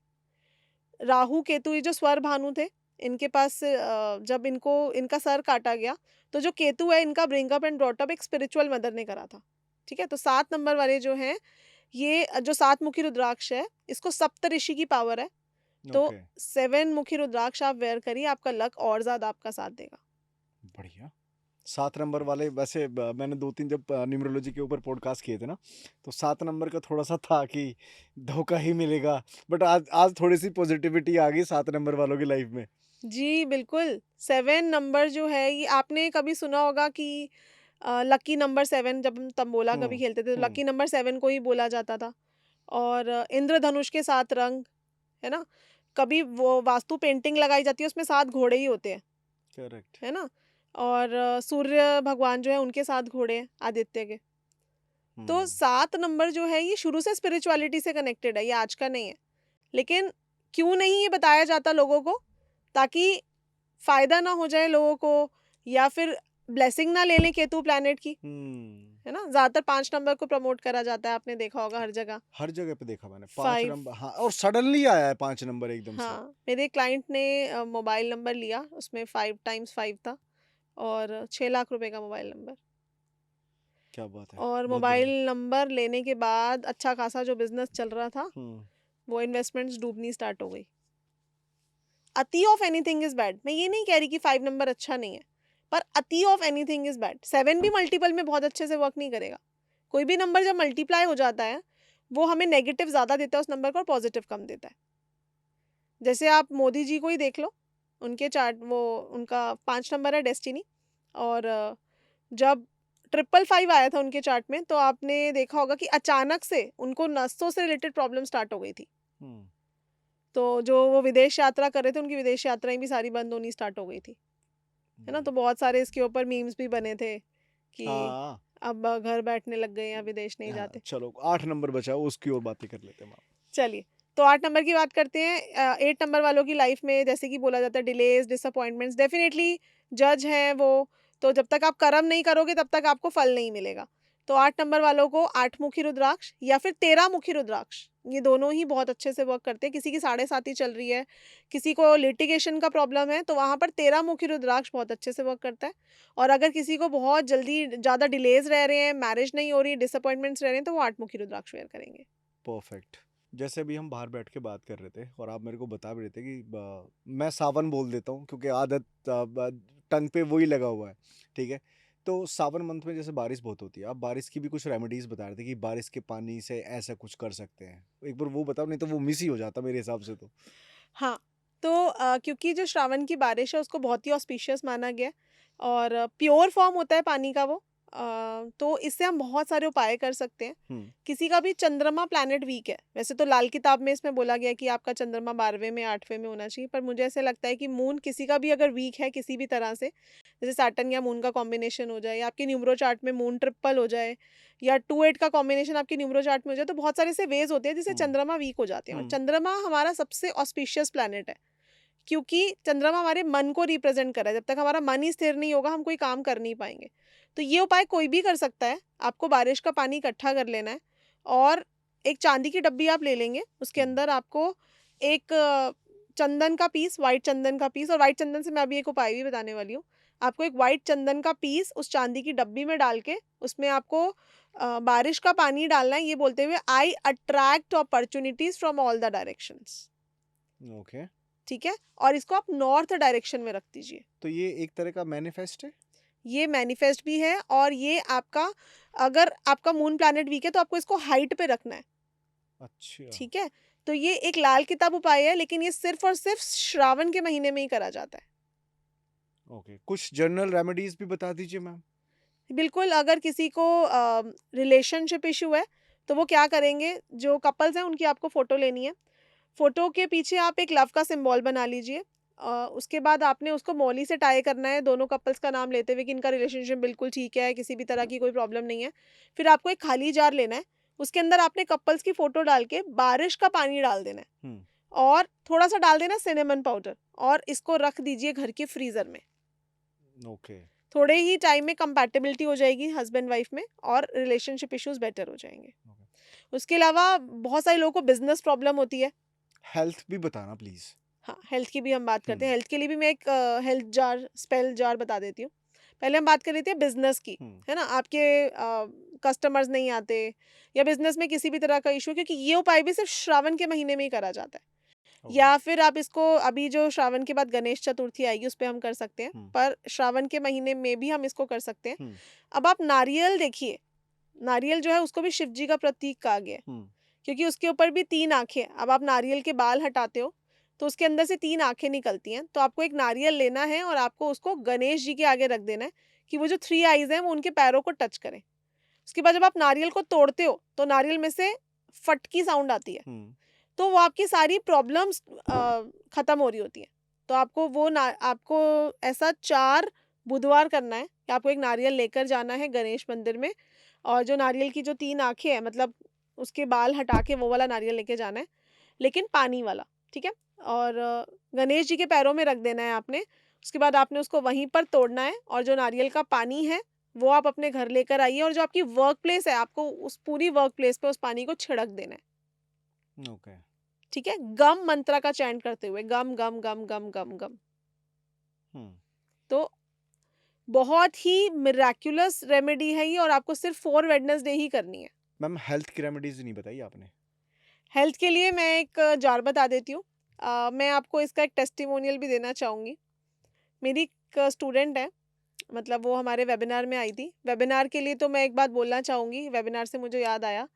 Speaker 1: राहु केतु ये जो स्वर भानु थे, इनके पास से जब इनको इनका सर काटा गया, तो जो केतु है इनका ब्रिंकअप एंड ब्रॉटअप एक स्पिरिचुअल मदर ने करा था, ठीक है। तो 7 नंबर वाले जो हैं, ये जो 7 मुखी रुद्राक्ष है, इसको सप्तऋषि की पावर है। तो 7 मुखी रुद्राक्ष आप वेयर करिए, आपका लक और ज़्यादा आपका साथ देगा।
Speaker 2: बढ़िया। 7 नंबर वाले वैसे मैंने 2-3 जब न्यूमरोलॉजी के ऊपर पॉडकास्ट किए थे ना, तो 7 नंबर का थोड़ा सा था कि धोखा ही मिलेगा, बट आज थोड़ी सी पॉजिटिविटी आ गई 7 नंबर वालों की लाइफ में।
Speaker 1: जी बिल्कुल। 7 नंबर जो है, ये आपने कभी सुना होगा कि लकी नंबर 7, जब हम तंबोला कभी खेलते थे तो लकी नंबर 7 को ही बोला जाता था। और इंद्रधनुष के 7 रंग, है ना। कभी वो वास्तु पेंटिंग लगाई जाती है, उसमें 7 घोड़े ही होते हैं,
Speaker 2: करेक्ट,
Speaker 1: है ना। और सूर्य भगवान जो है उनके 7 घोड़े हैं आदित्य के। तो 7 नंबर जो है ये शुरू से स्पिरिचुअलिटी से कनेक्टेड है, ये आज का नहीं है। लेकिन क्यों नहीं ये बताया जाता लोगों को, ताकि फायदा ना हो जाए लोगों को, या फिर ब्लेसिंग ना ले लें केतु प्लैनेट की, है ना। ज्यादातर 5 नंबर को प्रमोट करा जाता है, आपने देखा होगा हर जगह
Speaker 2: पे देखा मैंने 5 नंबर। हाँ, और सडनली आया है 5 नंबर एकदम से।
Speaker 1: हाँ, मेरे क्लाइंट ने मोबाइल नंबर लिया, उसमें 5 times 5 था और 6 लाख रुपए का मोबाइल नंबर।
Speaker 2: क्या बात है,
Speaker 1: और
Speaker 2: बहुत
Speaker 1: मोबाइल
Speaker 2: बढ़िया।
Speaker 1: नंबर लेने के बाद अच्छा खासा जो बिजनेस चल रहा था, वो इन्वेस्टमेंट्स डूबनी स्टार्ट हो गई। अति ऑफ एनीथिंग इज बैड। मैं ये नहीं कह रही कि 5 नंबर अच्छा नहीं है, पर अति ऑफ एनीथिंग इज बैड। 7 भी मल्टीपल में बहुत अच्छे से वर्क नहीं करेगा। कोई भी नंबर जब मल्टीप्लाई हो जाता है वो हमें नेगेटिव ज़्यादा देता है उस नंबर को और पॉजिटिव कम देता है। जैसे आप मोदी जी को ही देख लो, उनके चार्ट, वो उनका 5 नंबर है डेस्टिनी, और जब 555 आया था उनके चार्ट में तो आपने देखा होगा कि अचानक से उनको नसों से रिलेटेड प्रॉब्लम स्टार्ट हो गई थी। तो जो वो विदेश यात्रा कर रहे थे उनकी विदेश यात्राएं भी सारी बंद होनी स्टार्ट हो गई थी, है ना। तो बहुत सारे इसके ऊपर मीम्स भी बने थे कि
Speaker 2: हाँ
Speaker 1: अब घर बैठने लग गए या विदेश नहीं
Speaker 2: हाँ,
Speaker 1: जाते।
Speaker 2: चलो 8 नंबर बचा, उसकी और बातें कर लेते हैं हम।
Speaker 1: चलिए, तो 8 नंबर की बात करते हैं। 8 नंबर वालों की लाइफ में जैसे कि बोला जाता है डिलेज, डिसअपॉइंटमेंट्स, डेफिनेटली जज हैं वो, तो जब तक आप कर्म नहीं करोगे तब तक आपको फल नहीं मिलेगा। तो 8 नंबर वालों को 8 मुखी रुद्राक्ष या फिर 13 मुखी रुद्राक्ष, ये दोनों ही बहुत अच्छे से वर्क करते हैं। किसी की 7.5 चल रही है, किसी को लिटिगेशन का प्रॉब्लम है, तो वहाँ पर 13 मुखी रुद्राक्ष बहुत अच्छे से वर्क करता है। और अगर किसी को बहुत जल्दी ज़्यादा डिलेज रह रहे हैं, मैरिज नहीं हो रही, डिसअपॉइंटमेंट्स रह रहे हैं, तो वो 8 मुखी रुद्राक्ष वेयर करेंगे।
Speaker 2: परफेक्ट। जैसे अभी हम बाहर बैठ के बात कर रहे थे और आप मेरे को बता भी रहे थे कि मैं सावन बोल देता हूँ क्योंकि आदत टंग पे वही लगा हुआ है, ठीक है। तो सावन मंथ में जैसे बारिश बहुत होती है, आप बारिश की भी कुछ रेमेडीज बता रहे थे कि बारिश के पानी से ऐसा कुछ कर सकते हैं, एक बार वो बताओ, नहीं तो वो मिस ही हो जाता मेरे हिसाब से तो।
Speaker 1: हाँ, तो क्योंकि जो श्रावण की बारिश है उसको बहुत ही ऑस्पिशियस माना गया है और प्योर फॉर्म होता है पानी का वो, तो इससे हम बहुत सारे उपाय कर सकते हैं। किसी का भी चंद्रमा प्लैनेट वीक है, वैसे तो लाल किताब में इसमें बोला गया है कि आपका चंद्रमा 12वें में 8वें में होना चाहिए, पर मुझे ऐसे लगता है कि मून किसी का भी अगर वीक है किसी भी तरह से, जैसे सैटर्न या मून का कॉम्बिनेशन हो जाए, या आपके न्यूमरो चार्ट में मून ट्रिपल हो जाए, या 2-8 का कॉम्बिनेशन आपके न्यूमरो चार्ट में हो जाए, तो बहुत सारे ऐसे वेज होते हैं जिससे चंद्रमा वीक हो जाते हैं। और चंद्रमा हमारा सबसे ऑस्पिशियस प्लैनेट है क्योंकि चंद्रमा हमारे मन को रिप्रेजेंट कर रहा है। जब तक हमारा मन ही स्थिर नहीं होगा हम कोई काम कर नहीं पाएंगे। तो ये उपाय कोई भी कर सकता है। आपको बारिश का पानी इकट्ठा कर लेना है और एक चांदी की डब्बी आप ले लेंगे, उसके अंदर आपको एक चंदन का पीस, वाइट चंदन का पीस, और वाइट चंदन से मैं अभी एक उपाय भी बताने वाली हूँ। आपको एक वाइट चंदन का पीस उस चांदी की डब्बी में डाल के उसमें आपको बारिश का पानी डालना है, ये बोलते हुए I attract opportunities from all the directions.
Speaker 2: Okay,
Speaker 1: ठीक है, और इसको आप नॉर्थ डायरेक्शन में रख दीजिए।
Speaker 2: तो ये एक तरह का मैनिफेस्ट है।
Speaker 1: ये मैनिफेस्ट भी है और ये आपका, अगर आपका मून प्लैनेट वीक है तो आपको इसको हाइट पे रखना है।
Speaker 2: अच्छा,
Speaker 1: ठीक है, तो ये एक लाल किताब उपाय है, लेकिन ये सिर्फ और सिर्फ श्रावण के महीने में ही करा जाता है।
Speaker 2: ओके, कुछ जनरल रेमेडीज भी बता दीजिए मैम।
Speaker 1: बिल्कुल, अगर किसी को रिलेशनशिप इशू है तो वो क्या करेंगे, जो कपल्स हैं उनकी आपको फ़ोटो लेनी है। फ़ोटो के पीछे आप एक लव का सिंबल बना लीजिए। उसके बाद आपने उसको मौली से टाई करना है, दोनों कपल्स का नाम लेते हुए कि इनका रिलेशनशिप बिल्कुल ठीक है, किसी भी तरह की कोई प्रॉब्लम नहीं है। फिर आपको एक खाली जार लेना है, उसके अंदर आपने कपल्स की फ़ोटो डाल के बारिश का पानी डाल देना है और थोड़ा-सा डाल देना सिनेमन पाउडर, और इसको रख दीजिए घर के फ्रीज़र में।
Speaker 2: ओके,
Speaker 1: थोड़े ही टाइम में कंपैटिबिलिटी हो जाएगी हस्बैंड वाइफ में और रिलेशनशिप इश्यूज बेटर हो जाएंगे। उसके अलावा बहुत सारे लोगों को बिजनेस प्रॉब्लम होती है।
Speaker 2: हेल्थ भी बताना प्लीज।
Speaker 1: हाँ, हेल्थ की भी हम बात करते हैं। हेल्थ के लिए भी मैं एक हेल्थ जार, स्पेल जार बता देती हूँ। पहले हम बात कर रहे थे बिजनेस की, है ना। आपके कस्टमर्स नहीं आते या बिजनेस में किसी भी तरह का इशू, क्योंकि ये उपाय भी सिर्फ श्रावण के महीने में ही करा जाता है। या फिर आप इसको अभी जो श्रावण के बाद गणेश चतुर्थी आएगी उस पर हम कर सकते हैं, पर श्रावण के महीने में भी हम इसको कर सकते हैं। अब आप नारियल देखिए, नारियल जो है उसको भी शिव जी का प्रतीक कहा गया है क्योंकि उसके ऊपर भी 3 आंखें। अब आप नारियल के बाल हटाते हो तो उसके अंदर से 3 आंखें निकलती हैं। तो आपको एक नारियल लेना है और आपको उसको गणेश जी के आगे रख देना है कि वो जो 3 आईज हैं वो उनके पैरों को टच करें। उसके बाद जब आप नारियल को तोड़ते हो तो नारियल में से फटकी साउंड आती है, तो वो आपकी सारी प्रॉब्लम्स खत्म हो रही होती है। तो आपको आपको ऐसा 4 बुधवार करना है कि आपको एक नारियल लेकर जाना है गणेश मंदिर में, और जो नारियल की जो 3 आंखें हैं, मतलब उसके बाल हटा के वो वाला नारियल लेके जाना है, लेकिन पानी वाला, ठीक है। और गणेश जी के पैरों में रख देना है आपने। उसके बाद आपने उसको वहीं पर तोड़ना है और जो नारियल का पानी है वो आप अपने घर लेकर आइए, और जो आपकी वर्क प्लेस है आपको उस पूरी वर्क प्लेस पे उस पानी को छिड़क देना है।
Speaker 2: ओके,
Speaker 1: ठीक है, गम मंत्रा का चैंट करते हुए, गम गम गम गम गम गम। तो बहुत ही मिराक्युलस रेमेडी है ये, और आपको सिर्फ 4 वेडनेसडे ही करनी है।
Speaker 2: मैम हेल्थ की रेमेडीज नहीं बताई आपने।
Speaker 1: हेल्थ के लिए मैं एक जार बता देती हूँ। मैं आपको इसका एक टेस्टिमोनियल भी देना चाहूँगी। मेरी एक स्टूडेंट है, मतलब वो हमारे वेबिनार में आई थी। वेबिनार के लिए तो मैं एक बात बोलना चाहूँगी, वेबिनार से मुझे याद आया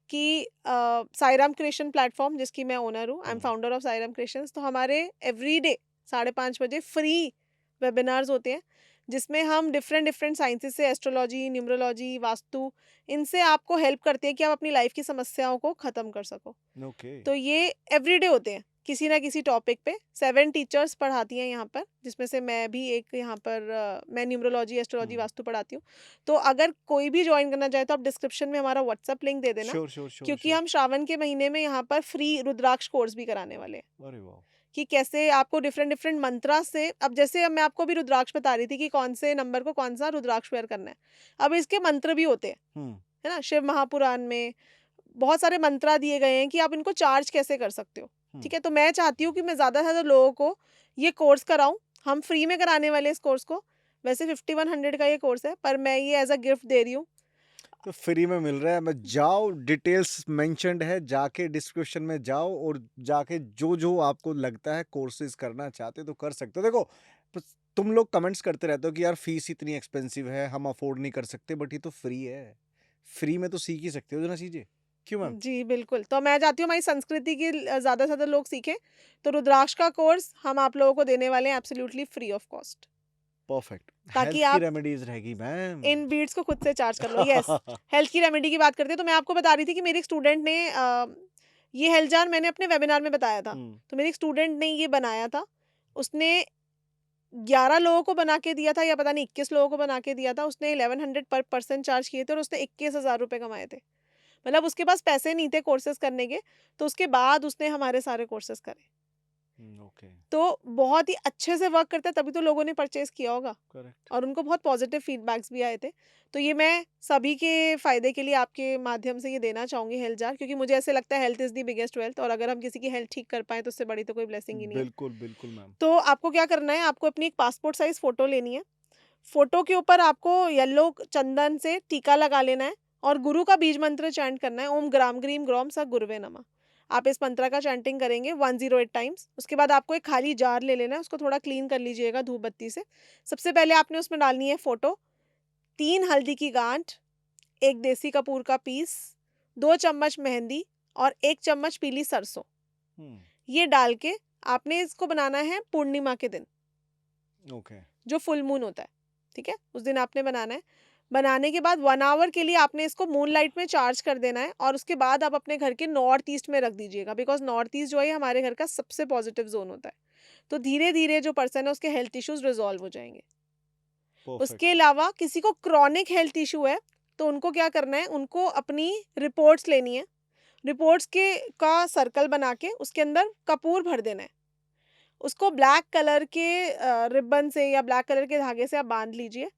Speaker 1: कि साईराम क्रिएशन प्लेटफ़ॉर्म जिसकी मैं ओनर हूँ, I am founder of Sairam creations. तो हमारे एवरीडे 5:30 बजे फ्री वेबिनार्स होते हैं, जिसमें हम डिफरेंट डिफरेंट साइंसेस से एस्ट्रोलॉजी, न्यूमरोलॉजी, वास्तु, इनसे आपको हेल्प करते हैं कि आप अपनी लाइफ़ की समस्याओं को ख़त्म कर सको।
Speaker 2: ओके।
Speaker 1: तो ये एवरीडे होते हैं, किसी ना किसी टॉपिक पे। 7 टीचर्स पढ़ाती हैं यहाँ पर, जिसमें से मैं भी एक यहाँ पर मैं न्यूमरोलॉजी, एस्ट्रोलॉजी,
Speaker 2: हुँ।
Speaker 1: वास्तु पढ़ाती हूँ। तो अगर कोई भी जॉइन करना चाहे तो आप डिस्क्रिप्शन में हमारा व्हाट्सएप लिंक दे देना,
Speaker 2: श्योर, श्योर, श्योर,
Speaker 1: क्योंकि
Speaker 2: श्योर।
Speaker 1: हम श्रावण के महीने में यहाँ पर फ्री रुद्राक्ष कोर्स भी कराने वाले हैं,
Speaker 2: अरे वाह!
Speaker 1: कि कैसे आपको डिफरेंट डिफरेंट मंत्रा से, अब जैसे अब मैं आपको भी रुद्राक्ष बता रही थी कि कौन से नंबर को कौन सा रुद्राक्ष वेयर करना है। अब इसके मंत्र भी होते हैं,
Speaker 2: हुँ,
Speaker 1: है ना? शिव महापुराण में बहुत सारे मंत्रा दिए गए हैं कि आप इनको चार्ज कैसे कर सकते हो,
Speaker 2: हुँ।
Speaker 1: ठीक है? तो मैं चाहती हूँ कि मैं ज़्यादा से ज़्यादा लोगों को ये कोर्स कराऊँ। हम फ्री में कराने वाले हैं इस कोर्स को। वैसे 5100 का ये कोर्स है, पर मैं ये एज़ अ गिफ्ट दे रही हूँ।
Speaker 2: तो फ्री में मिल रहा है, मैं जाओ, डिटेल्स मेंशन्ड है, जाके डिस्क्रिप्शन में जाओ और जाके जो-जो आपको लगता है कोर्सेज़ करना चाहते हो तो कर सकते हो। देखो, बस तुम लोग कमेंट्स करते रहते हो कि यार फीस इतनी एक्सपेंसिव है, हम अफोर्ड नहीं कर सकते, बट ये तो फ्री है। फ्री में तो सीख ही सकते हो ना चीज़ें। क्यों मैम?
Speaker 1: जी, बिल्कुल। तो मैं चाहती हूँ हमारी संस्कृति की ज़्यादा से ज़्यादा लोग सीखें। तो रुद्राक्ष का कोर्स हम आप लोगों को देने वाले हैं absolutely free of cost,
Speaker 2: perfect.
Speaker 1: ताकि
Speaker 2: हेल्थ की
Speaker 1: आप
Speaker 2: रेमेडीज़ रहेगी मैम।
Speaker 1: इन बीट्स को खुद से चार्ज कर लो। यस, हेल्थ की रेमेडी की बात करते हैं तो मैं आपको बता रही थी कि मेरी एक स्टूडेंट ने ये हेल्थ जार मैंने अपने वेबिनार में बताया था।
Speaker 2: हुँ,
Speaker 1: तो मेरी एक स्टूडेंट ने ये बनाया था। उसने 11 लोगों को बना के दिया था, या पता नहीं 21 लोगों को बना के दिया था। उसने 1100 पर पर्सन चार्ज किए थे और उसने 21,000 रुपए कमाए थे। मतलब उसके पास पैसे नहीं थे कोर्सेज़ करने के, तो उसके बाद उसने हमारे सारे कोर्सेज़ करे।
Speaker 2: ओके,
Speaker 1: तो बहुत ही अच्छे से वर्क करता है, तभी तो लोगों ने परचेज़ किया होगा।
Speaker 2: करेक्ट।
Speaker 1: और उनको बहुत पॉजिटिव फीडबैक्स भी आए थे। तो ये मैं सभी के फ़ायदे के लिए आपके माध्यम से ये देना चाहूँगी हेल्थ जार, क्योंकि मुझे ऐसे लगता है health is the biggest wealth, और अगर हम किसी की हेल्थ ठीक कर पाएँ तो उससे बड़ी तो कोई ब्लेसिंग ही नहीं है।
Speaker 2: बिल्कुल, बिल्कुल मैम।
Speaker 1: तो आपको क्या करना है, आपको अपनी एक पासपोर्ट साइज़ फ़ोटो लेनी है। फ़ोटो के ऊपर आपको येलो चंदन से टीका लगा लेना है और गुरु का बीज मंत्र चैंट करना है, ओम ग्राम ग्रीम ग्रौम स गुरवे नमः। आप इस मंत्र का चैंटिंग करेंगे 108 टाइम्स। उसके बाद आपको एक खाली जार ले लेना है, उसको थोड़ा क्लीन कर लीजिएगा धूप बत्ती से। सबसे पहले आपने उसमें डालनी है फ़ोटो, 3 हल्दी की गांठ, 1 देसी कपूर का पीस, 2 चम्मच मेहंदी और 1 चम्मच पीली सरसों।
Speaker 2: हुँ,
Speaker 1: ये डाल के आपने इसको बनाना है पूर्णिमा के दिन,
Speaker 2: ओके।
Speaker 1: जो फुल मून होता है, ठीक है? उस दिन आपने बनाना है। बनाने के बाद 1 आवर के लिए आपने इसको मूनलाइट में चार्ज कर देना है, और उसके बाद आप अपने घर के नॉर्थ ईस्ट में रख दीजिएगा, बिकॉज़ नॉर्थ ईस्ट जो है हमारे घर का सबसे पॉजिटिव ज़ोन होता है। तो धीरे-धीरे जो पर्सन है उसके हेल्थ इश्यूज़ रिज़ॉल्व हो जाएँगे। उसके
Speaker 2: परफेक्ट।
Speaker 1: अलावा किसी को क्रॉनिक हेल्थ इश्यू है, तो उनको क्या करना है, उनको अपनी रिपोर्ट्स लेनी है। रिपोर्ट्स के का सर्कल बना के उसके अंदर कपूर भर देना है। उसको ब्लैक कलर के रिबन से या ब्लैक कलर के धागे से आप बांध लीजिए,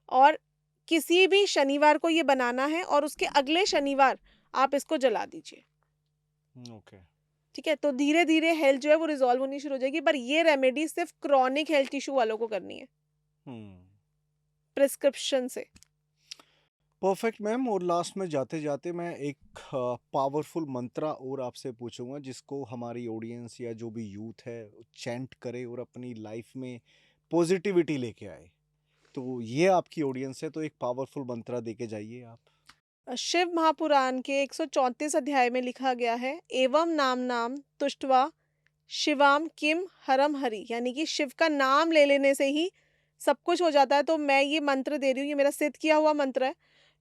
Speaker 1: और किसी भी शनिवार को ये बनाना है और उसके अगले शनिवार आप इसको जला दीजिए।
Speaker 2: ओके।
Speaker 1: ठीक है? तो धीरे-धीरे हेल्थ जो है वो रिज़ॉल्व होनी शुरू हो जाएगी, पर ये रेमेडी सिर्फ़ क्रॉनिक हेल्थ इश्यू वालों को करनी है,
Speaker 2: हुँ।
Speaker 1: प्रिस्क्रिप्शन से।
Speaker 2: परफेक्ट मैम, और लास्ट में जाते-जाते मैं एक पावरफुल मंत्रा और आपसे पूछूँगा जिसको हमारी ऑडियंस या जो भी यूथ है चैंट करे और अपनी लाइफ में पॉजिटिविटी लेके आए। तो ये आपकी ऑडियंस है, तो एक पावरफुल मंत्रा देके जाइए आप।
Speaker 1: शिव महापुराण के 134 अध्याय में लिखा गया है, एवं नाम नाम तुष्ट्वा शिवाम किम हरम हरि, यानी कि शिव का नाम ले लेने से ही सब कुछ हो जाता है। तो मैं ये मंत्र दे रही हूँ, ये मेरा सिद्ध किया हुआ मंत्र है,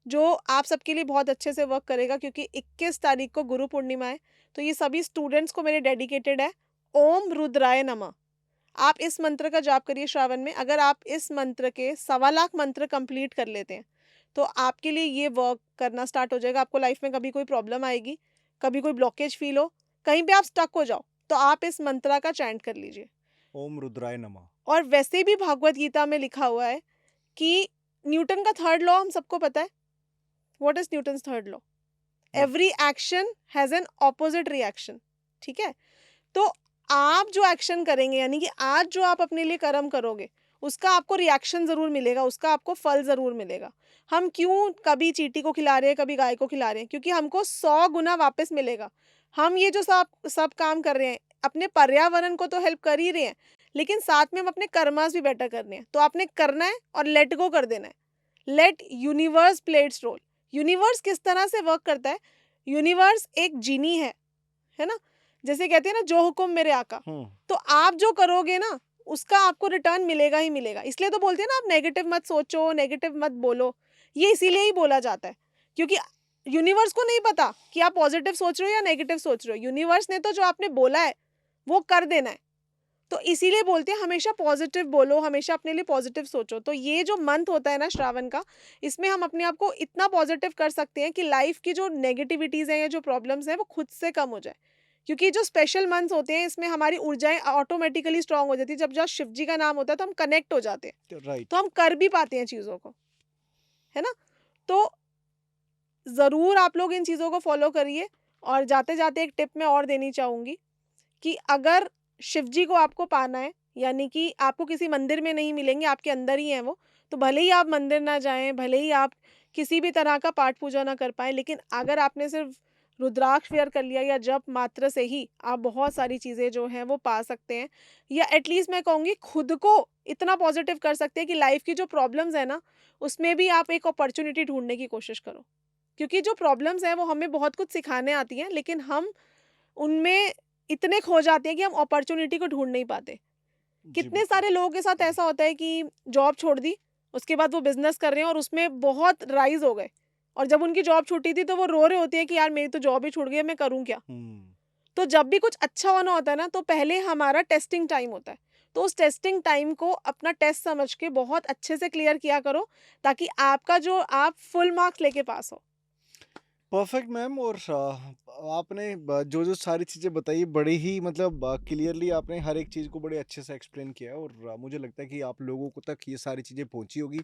Speaker 1: जो आप सबके लिए बहुत अच्छे से वर्क करेगा, क्योंकि 21 तारीख को गुरु पूर्णिमा है। तो ये सभी स्टूडेंट्स को मेरे डेडिकेटेड है। ओम रुद्राय नमः। आप इस मंत्र का जाप करिए श्रावण में। अगर आप इस मंत्र के 1.25 लाख मंत्र कंप्लीट कर लेते हैं, तो आपके लिए ये वर्क करना स्टार्ट हो जाएगा। आपको लाइफ में कभी कोई प्रॉब्लम आएगी, कभी कोई ब्लॉकेज फील हो, कहीं पे आप स्टक हो जाओ, तो आप इस मंत्रा का चैंट कर लीजिए।
Speaker 2: ओम रुद्राय नमः।
Speaker 1: और वैसे भी भागवत गीता में लिखा हुआ है कि न्यूटन का थर्ड लॉ हम सबको पता है। What is Newton's third law?
Speaker 2: Hmm,
Speaker 1: every action has an opposite reaction. ठीक है? तो आप जो एक्शन करेंगे, यानी कि आज जो आप अपने लिए कर्म करोगे, उसका आपको रिएक्शन ज़रूर मिलेगा, उसका आपको फल ज़रूर मिलेगा। हम क्यों कभी चींटी को खिला रहे हैं, कभी गाय को खिला रहे हैं? क्योंकि हमको 100 गुना वापस मिलेगा। हम ये जो सब सब काम कर रहे हैं, अपने पर्यावरण को तो हेल्प कर ही रहे हैं, लेकिन साथ में हम अपने कर्मास भी बेटर करने हैं। तो आपने करना है और लेट गो कर देना है। Let universe play its role. Universe किस तरह से वर्क करता है? यूनिवर्स एक जीनी है ना? जैसे कहते हैं ना, जो हुक्म मेरे आका। तो आप जो करोगे ना, उसका आपको रिटर्न मिलेगा ही मिलेगा। इसलिए तो बोलते हैं ना, आप नेगेटिव मत सोचो, नेगेटिव मत बोलो। ये इसीलिए ही बोला जाता है, क्योंकि यूनिवर्स को नहीं पता कि आप पॉजिटिव सोच रहे हो या नेगेटिव सोच रहे हो। यूनिवर्स ने तो जो आपने बोला है वो कर देना है। तो इसीलिए बोलते हैं हमेशा पॉजिटिव बोलो, हमेशा अपने लिए पॉजिटिव सोचो। तो ये जो मंथ होता है ना श्रावण का, इसमें हम अपने आप को इतना पॉजिटिव कर सकते हैं कि लाइफ की जो नेगेटिविटीज हैं या जो प्रॉब्लम्स हैं वो खुद से कम हो जाए। क्योंकि जो स्पेशल मंथ्स होते हैं, इसमें हमारी ऊर्जाएं ऑटोमेटिकली स्ट्रांग हो जाती है। जब जब शिव जी का नाम होता है तो हम कनेक्ट हो जाते हैं,
Speaker 2: राइट।
Speaker 1: तो हम कर भी पाते हैं चीज़ों को, है ना? तो ज़रूर आप लोग इन चीज़ों को फॉलो करिए। और जाते जाते एक टिप मैं और देनी चाहूँगी कि अगर शिव जी को आपको पाना है, यानी कि आपको किसी मंदिर में नहीं मिलेंगे, आपके अंदर ही हैं वो, तो भले ही आप मंदिर ना जाएँ, भले ही आप किसी भी तरह का पाठ पूजा ना कर पाएँ, लेकिन अगर आपने सिर्फ़ रुद्राक्ष वियर कर लिया या जप मात्र से ही आप बहुत सारी चीज़ें जो हैं वो पा सकते हैं। या एटलीस्ट मैं कहूँगी खुद को इतना पॉज़िटिव कर सकते हैं कि लाइफ़ की जो प्रॉब्लम्स हैं ना, उसमें भी आप एक अपॉर्च्युनिटी ढूँढने की कोशिश करो। क्योंकि जो प्रॉब्लम्स हैं वो हमें बहुत कुछ सिखाने आती हैं, लेकिन हम उनमें इतने खो जाते हैं कि हम अपॉर्च्युनिटी को ढूँढ नहीं पाते।
Speaker 2: जी,
Speaker 1: कितने
Speaker 2: बिल्कुल।
Speaker 1: सारे लोगों के साथ ऐसा होता है कि जॉब छोड़ दी, उसके बाद वो बिज़नेस कर रहे हैं और उसमें बहुत राइज़ हो गए, और जब उनकी जॉब छूटी थी तो वो रो रहे होते हैं कि यार मेरी तो जॉब ही छूट गई है, मैं करूँ क्या?
Speaker 2: हुँ।
Speaker 1: तो जब भी कुछ अच्छा होना होता है ना, तो पहले हमारा टेस्टिंग टाइम होता है। तो उस टेस्टिंग टाइम को अपना टेस्ट समझ के बहुत अच्छे से क्लियर किया करो, ताकि आपका जो आप फुल मार्क्स लेके पास हो।
Speaker 2: Perfect ma'am. और आपने जो सारी चीज़ें बताई बड़ी ही मतलब क्लियरली आपने हर एक चीज़ को बड़े अच्छे से एक्सप्लेन किया, और मुझे लगता है कि आप लोगों को तक ये सारी चीज़ें पहुंची होगी।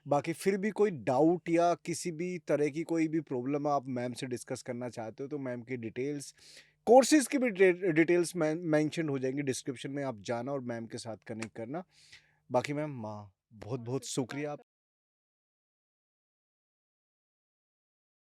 Speaker 2: बाकी फिर भी कोई डाउट या किसी भी तरह की कोई भी प्रॉब्लम आप मैम से डिस्कस करना चाहते हो, तो मैम की डिटेल्स, कोर्सेज की भी डिटेल्स मेंशन हो जाएंगी डिस्क्रिप्शन में, आप जाना और मैम के साथ कनेक्ट करना। बाकी मैम बहुत बहुत शुक्रिया।